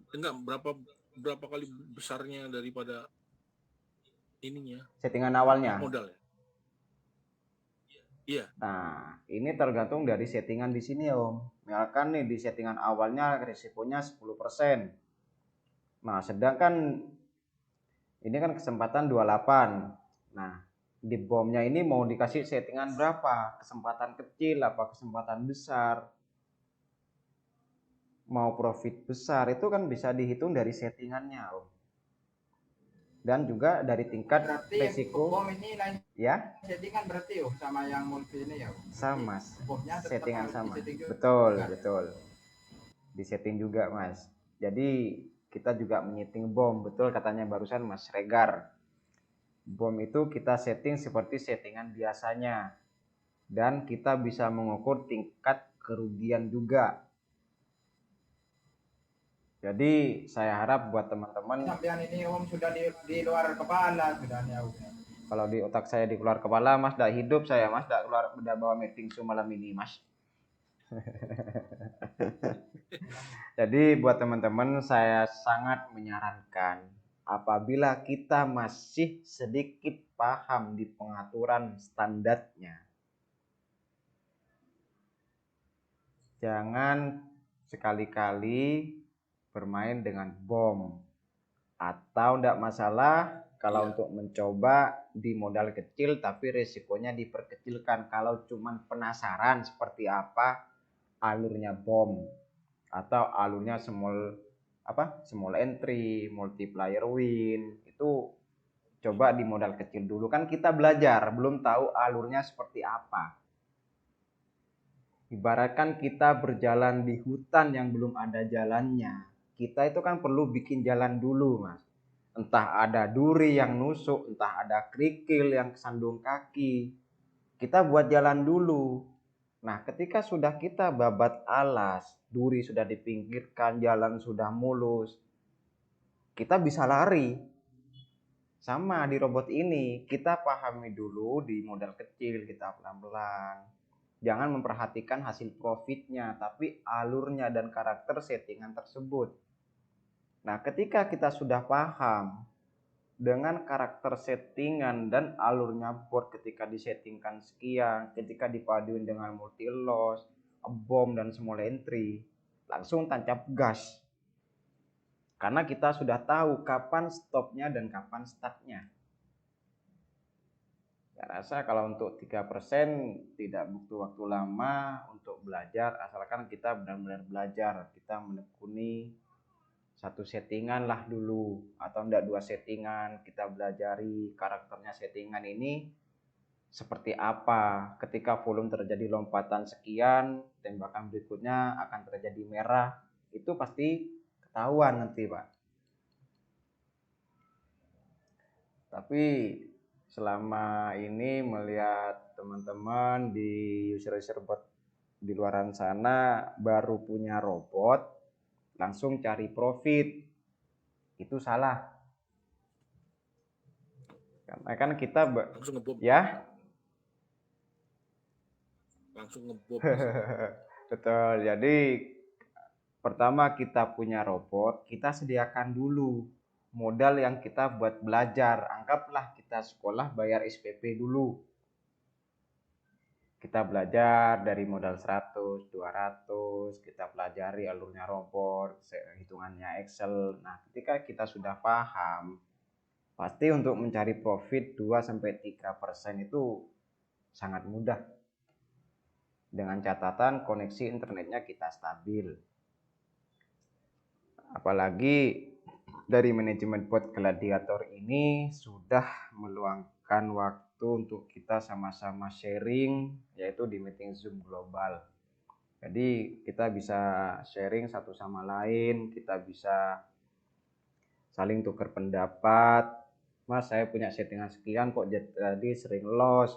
Enggak, berapa kali besarnya daripada ininya? Settingan awalnya. Modal ya? Iya. Nah, ini tergantung dari settingan di sini, Om. Misalkan nih di settingan awalnya risikonya 10%. Nah, sedangkan ini kan kesempatan 28. Nah, di bomnya ini mau dikasih settingan berapa? Kesempatan kecil apa kesempatan besar? Mau profit besar itu kan bisa dihitung dari settingannya, Om. Dan juga dari tingkat resiko. Bom ini lain ya? Settingan berarti sama yang multi ini ya? Sama, settingan sama. Betul. Disetting juga, Mas. Jadi kita juga menyeting bom, betul katanya barusan Mas Regar. Bom itu kita setting seperti settingan biasanya. Dan kita bisa mengukur tingkat kerugian juga. Jadi saya harap buat teman-teman. Sampean ini Om sudah di luar kepala sudah ya. Kalau di otak saya di luar kepala, Mas, dah hidup saya, Mas, dah bawa meeting Zoom malam ini, Mas. Jadi buat teman-teman saya sangat menyarankan apabila kita masih sedikit paham di pengaturan standarnya, jangan sekali-kali bermain dengan bom. Atau tidak masalah kalau untuk mencoba di modal kecil tapi resikonya diperkecilkan. Kalau cuman penasaran seperti apa alurnya bom atau alurnya small entry, multiplier win, itu coba di modal kecil dulu. Kan kita belajar, belum tahu alurnya seperti apa. Ibaratkan kita berjalan di hutan yang belum ada jalannya. Kita itu kan perlu bikin jalan dulu, Mas. Entah ada duri yang nusuk, entah ada kerikil yang kesandung kaki. Kita buat jalan dulu. Nah, ketika sudah kita babat alas, duri sudah dipinggirkan, jalan sudah mulus, kita bisa lari. Sama di robot ini, kita pahami dulu di modal kecil, kita pelan-pelan. Jangan memperhatikan hasil profitnya, tapi alurnya dan karakter settingan tersebut. Nah, ketika kita sudah paham dengan karakter settingan dan alurnya board ketika disettingkan sekian, ketika dipaduin dengan multi loss, bom dan small entry, langsung tancap gas. Karena kita sudah tahu kapan stopnya dan kapan startnya. Saya rasa kalau untuk 3% tidak butuh waktu lama untuk belajar, asalkan kita benar-benar belajar, kita menekuni satu settingan lah dulu, atau enggak 2 settingan, kita belajari karakternya settingan ini seperti apa. Ketika volume terjadi lompatan sekian, tembakan berikutnya akan terjadi merah, itu pasti ketahuan nanti, Pak. Tapi selama ini melihat teman-teman di user-user bot di luaran sana baru punya robot langsung cari profit, itu salah. Karena kan kita langsung ngebom. Ya Langsung ngebom. Betul. Jadi pertama kita punya robot, kita sediakan dulu modal yang kita buat belajar. Anggaplah kita sekolah bayar SPP dulu. Kita belajar dari modal 100, 200, kita pelajari alurnya robot, hitungannya Excel. Nah, ketika kita sudah paham, pasti untuk mencari profit 2-3% itu sangat mudah. Dengan catatan koneksi internetnya kita stabil. Apalagi dari manajemen bot Gladiator ini sudah meluangkan waktu untuk kita sama-sama sharing, yaitu di meeting Zoom global. Jadi kita bisa sharing satu sama lain, kita bisa saling tukar pendapat. Mas, saya punya settingan sekian kok jadi sering loss.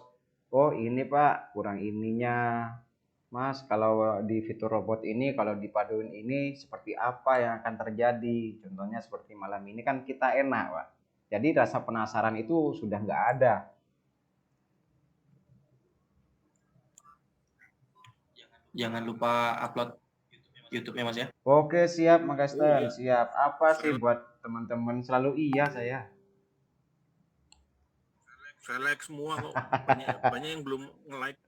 Oh ini Pak, kurang ininya. Mas, kalau di fitur robot ini, kalau dipaduin ini seperti apa yang akan terjadi? Contohnya seperti malam ini kan kita enak, Pak. Jadi rasa penasaran itu sudah nggak ada. Jangan lupa upload YouTube-nya, Mas ya. Oke, siap, Mas Kristen. Siap. Apa sih buat teman-teman? Selalu iya saya. Saya like semua kok. Banyak yang belum nge-like.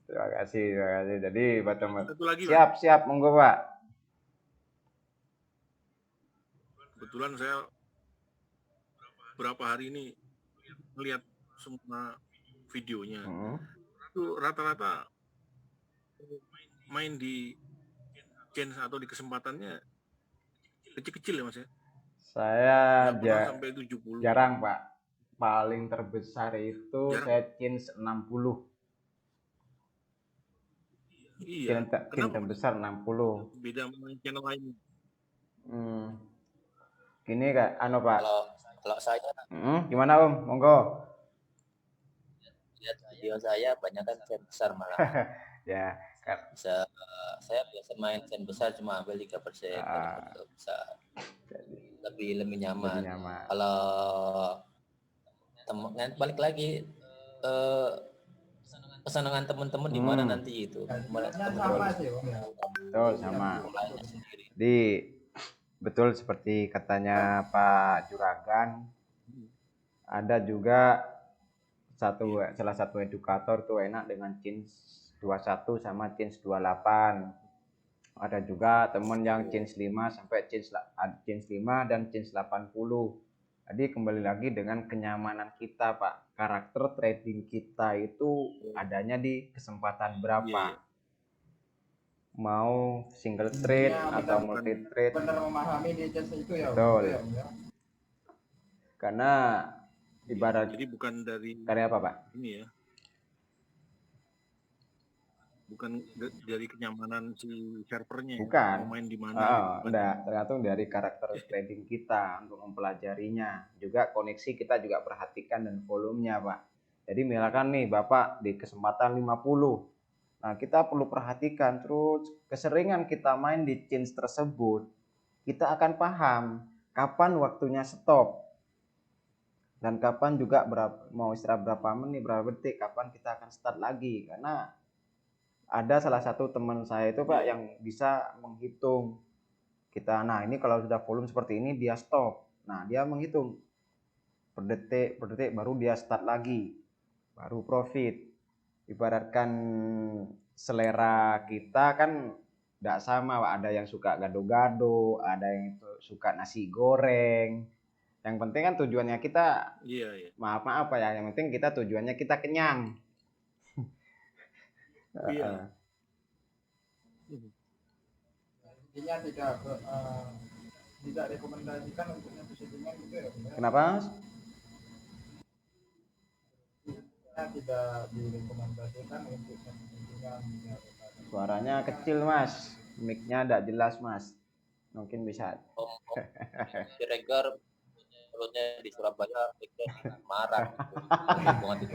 Terima kasih. Jadi buat teman. Lagi, siap, monggo Pak. Kebetulan saya beberapa hari ini melihat semua videonya. Itu rata-rata main di chance atau di kesempatannya kecil-kecil ya Mas ya? Saya sampai 70. Jarang Pak. Paling terbesar itu saya chance 60. Iya. Chance terbesar 60. Beda sama channel lain. Gini Kak, Pak. Kalau saya gimana Om? Monggo. Lihat video saya banyak kan chance besar malah. Ya, saya biasa main chance besar cuma ambil 3%. Bisa lebih nyaman. Kalau balik lagi kesenangan teman-teman di mana nanti itu. Sama sih, Om, ya. Betul, sama. Jadi betul seperti katanya Pak Juragan, ada juga salah satu edukator tuh enak dengan change 21 sama change 28. Ada juga temen yang change 5 sampai change 5 dan change 80. Jadi kembali lagi dengan kenyamanan kita, Pak. Karakter trading kita itu adanya di kesempatan berapa. Mau single trade atau multi trade. Benar memahami di jasa itu ya. Betul. Karena ibarat jadi bukan dari karya apa, Pak? Ini ya. Bukan dari kenyamanan si servernya. Bukan. Mau main di mana. Enggak, tergantung dari karakter trading kita untuk mempelajarinya. Juga koneksi kita juga perhatikan dan volumenya, Pak. Jadi misalkan nih Bapak di kesempatan 50. Nah, kita perlu perhatikan terus keseringan kita main di change tersebut. Kita akan paham kapan waktunya stop. Dan kapan juga mau istirahat berapa menit, berapa detik, kapan kita akan start lagi. Karena ada salah satu teman saya itu, Pak, yang bisa menghitung kita. Nah, ini kalau sudah volume seperti ini dia stop. Nah, dia menghitung per detik baru dia start lagi. Baru profit. Ibaratkan selera kita kan tidak sama, Pak. Ada yang suka gado-gado, ada yang suka nasi goreng. Yang penting kan tujuannya kita, maaf Pak ya, yang penting kita tujuannya kita kenyang. Iya. Intinya tidak rekomendasikan untuk settingan gitu ya. Kenapa, Mas? Tidak direkomendasikan untuk settingan. Suaranya kecil, Mas. Mic-nya tidak jelas, Mas. Mungkin bisa. Siregar menurutnya di Surabaya Semarang.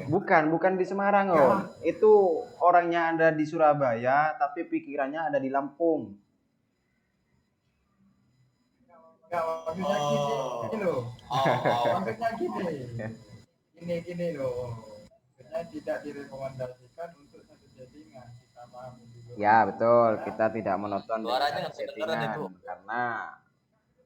Bukan di Semarang, Om. Itu orangnya ada di Surabaya tapi pikirannya ada di Lampung. Enggak, maksudnya gini loh. Maksudnya gini loh. Maksudnya tidak direkomendasikan untuk satu settingan. Kita paham dulu. Ya, betul. Kita tidak menonton Suaranya settingan karena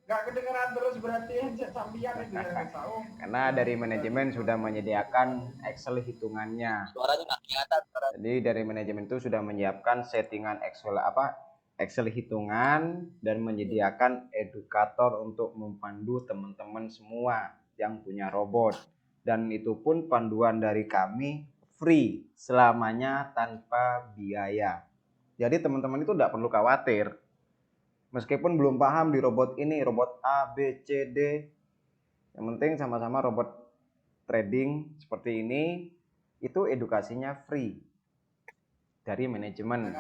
nggak kedengeran terus berarti sambian itu yang tahu. Karena dari manajemen sudah menyediakan Excel hitungannya. Suaranya nggak kelihatan. Jadi dari manajemen itu sudah menyiapkan settingan Excel hitungan dan menyediakan edukator untuk mempandu teman-teman semua yang punya robot. Dan itu pun panduan dari kami free selamanya tanpa biaya. Jadi teman-teman itu tidak perlu khawatir. Meskipun belum paham di robot ini, robot A, B, C, D. Yang penting sama-sama robot trading seperti ini, itu edukasinya free dari manajemen.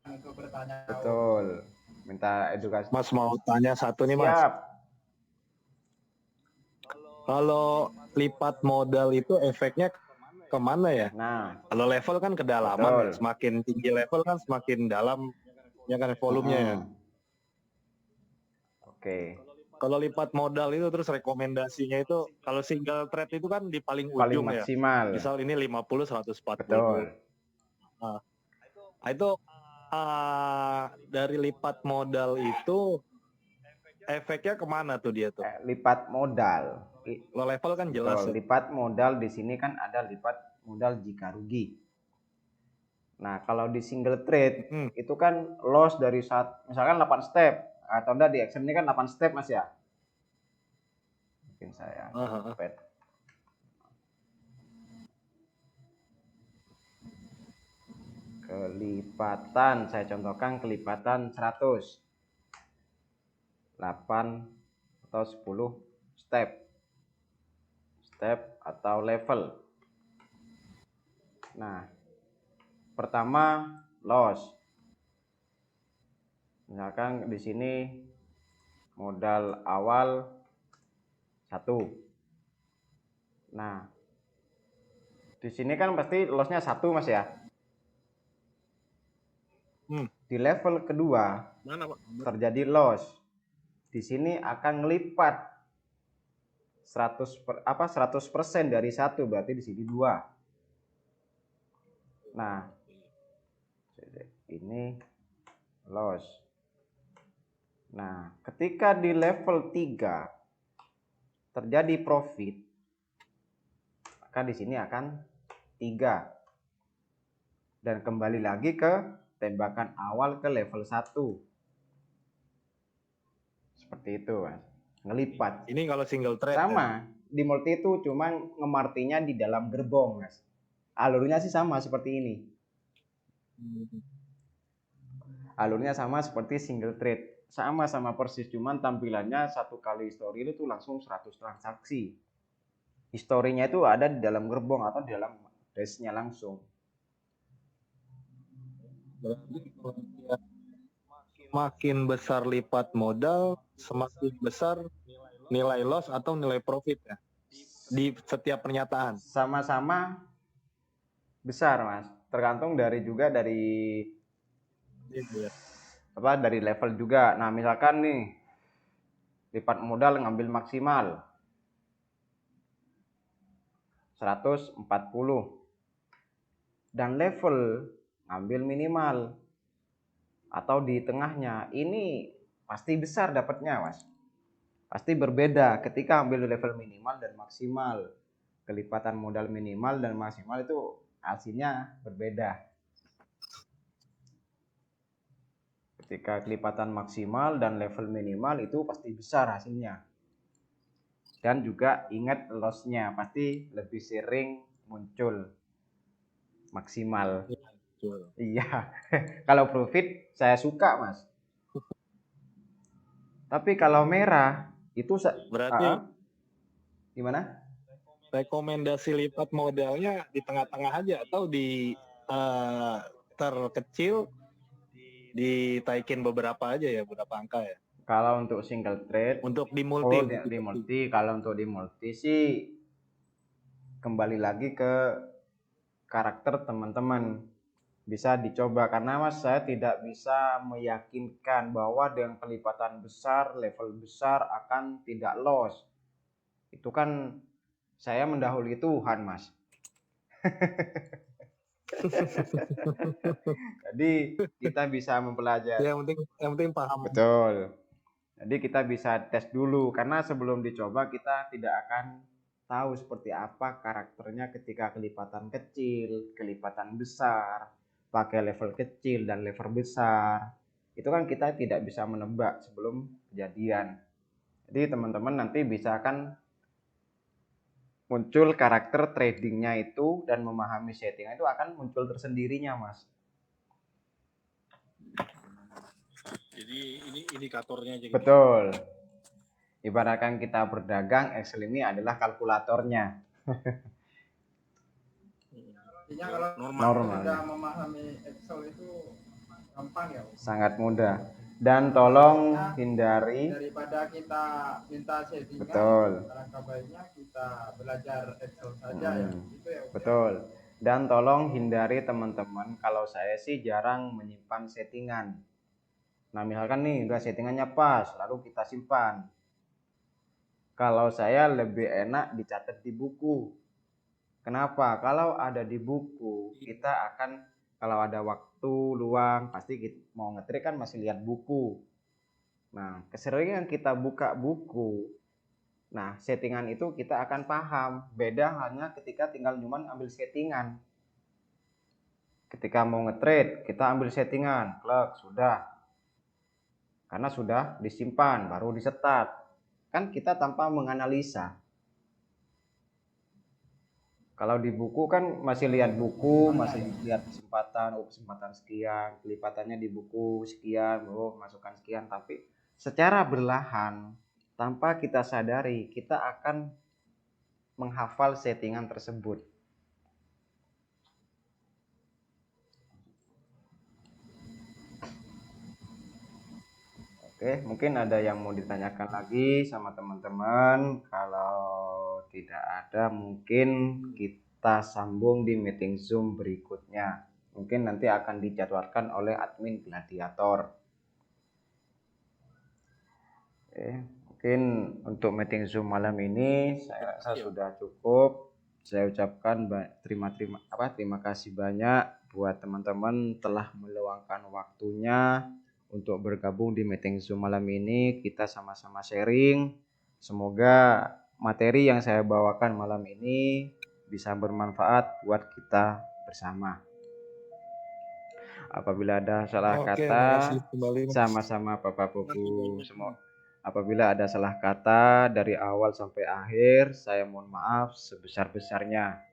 Untuk bertanya. Betul. Minta edukasi. Mas mau tanya satu nih, Mas. Siap. Kalau lipat modal itu efeknya kemana ya? Nah, kalau level kan kedalaman, ya. Semakin tinggi level kan semakin dalam ya kan volumenya ya. Oke. Kalau lipat modal itu terus rekomendasinya itu kalau single trade itu kan di paling ujung paling maksimal. Ya. Misal ini 50 140. Betul. Nah, itu dari lipat modal itu efeknya kemana tuh dia tuh? Lipat modal. Kalau level kan jelas. Betul. Lipat modal di sini kan ada lipat modal jika rugi. Nah, kalau di single trade itu kan loss dari misalkan 8 step atau enggak di Excel ini kan 8 step, Mas ya. Mungkin saya kelipatan, saya contohkan kelipatan 100. 8 atau 10 step atau level. Nah, pertama loss. Misalkan di sini modal awal 1. Nah, di sini kan pasti lossnya 1, Mas ya. Di level kedua terjadi loss. Di sini akan ngelipat 100% dari 1, berarti di sini 2. Nah, ini loss. Nah, ketika di level 3 terjadi profit, maka di sini akan 3. Dan kembali lagi ke tembakan awal ke level 1. Seperti itu, Mas. Ngelipat. Ini kalau single trade sama. Di multi itu cuma ngemartinya di dalam gerbong, Mas. Alurnya sih sama seperti ini. Alurnya sama seperti single trade. Sama-sama persis, cuman tampilannya satu kali history itu langsung 100 transaksi. Historinya itu ada di dalam gerbong atau di dalam dashnya langsung. Makin besar lipat modal, semakin besar nilai loss atau nilai profit ya di setiap pernyataan. Sama-sama besar, Mas. Tergantung dari dari level juga. Nah, misalkan nih lipat modal ngambil maksimal 140 dan level ngambil minimal atau di tengahnya, ini pasti besar dapatnya, Mas. Pasti berbeda ketika ambil level minimal dan maksimal. Kelipatan modal minimal dan maksimal itu hasilnya berbeda. Ketika kelipatan maksimal dan level minimal itu pasti besar hasilnya. Dan juga ingat loss-nya pasti lebih sering muncul maksimal. Iya. Kalau profit saya suka, Mas. Tapi kalau merah itu berarti gimana? Rekomendasi lipat modalnya di tengah-tengah aja atau di terkecil ditaikin beberapa aja ya, beberapa angka ya. Kalau untuk single trade, untuk di multi, di multi. Kalau untuk di multi sih kembali lagi ke karakter teman-teman. Bisa dicoba karena Mas saya tidak bisa meyakinkan bahwa dengan kelipatan besar, level besar akan tidak loss. Itu kan saya mendahului Tuhan, Mas. Jadi kita bisa mempelajari. Yang penting paham. Betul. Jadi kita bisa tes dulu karena sebelum dicoba kita tidak akan tahu seperti apa karakternya ketika kelipatan kecil, kelipatan besar, pakai level kecil dan level besar. Itu kan kita tidak bisa menebak sebelum kejadian. Jadi teman-teman nanti bisa akan muncul karakter tradingnya itu dan memahami settingnya itu akan muncul tersendirinya, Mas. Jadi ini indikatornya aja. Betul. Ibaratkan kita berdagang, Excel ini adalah kalkulatornya. Artinya kalau normal. sudah memahami Excel itu gampang ya. Sangat mudah. Dan tolong hindari daripada kita minta settingan. Betul. Alangkah baiknya kita belajar Excel saja ya. Itu ya. Betul. Dan tolong hindari teman-teman, kalau saya sih jarang menyimpan settingan. Nah, misalkan nih udah settingannya pas, lalu kita simpan. Kalau saya lebih enak dicatat di buku. Kenapa? Kalau ada di buku, kita akan kalau ada waktu luang pasti kita mau nge-trade kan masih lihat buku. Nah, keseringan kita buka buku. Nah, settingan itu kita akan paham. Beda hanya ketika tinggal cuman ambil settingan. Ketika mau nge-trade, kita ambil settingan, klik, sudah. Karena sudah disimpan, baru disetat. Kan kita tanpa menganalisa. Kalau di buku kan masih lihat buku, masih lihat kesempatan, kesempatan sekian, kelipatannya di buku sekian, masukkan sekian. Tapi secara berlahan, tanpa kita sadari, kita akan menghafal settingan tersebut. Oke, mungkin ada yang mau ditanyakan lagi sama teman-teman. Kalau tidak ada, mungkin kita sambung di meeting Zoom berikutnya. Mungkin nanti akan dijadwalkan oleh admin Gladiator. Oke, mungkin untuk meeting Zoom malam ini saya sudah cukup. Saya ucapkan terima kasih banyak buat teman-teman telah meluangkan waktunya untuk bergabung di meeting Zoom malam ini. Kita sama-sama sharing. Semoga materi yang saya bawakan malam ini bisa bermanfaat buat kita bersama. Apabila ada salah kata, sama-sama Bapak Ibu semua. Apabila ada salah kata dari awal sampai akhir, saya mohon maaf sebesar-besarnya.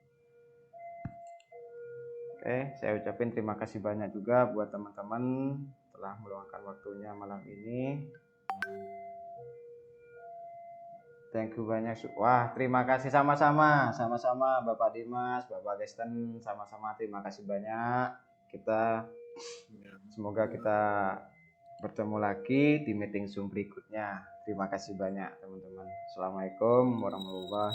Oke, saya ucapin terima kasih banyak juga buat teman-teman telah meluangkan waktunya malam ini. Thank you banyak. Wah, terima kasih sama-sama Bapak Dimas, Bapak Gesten, sama-sama terima kasih banyak. Semoga kita bertemu lagi di meeting Zoom berikutnya. Terima kasih banyak teman-teman. Assalamualaikum warahmatullahi wabarakatuh.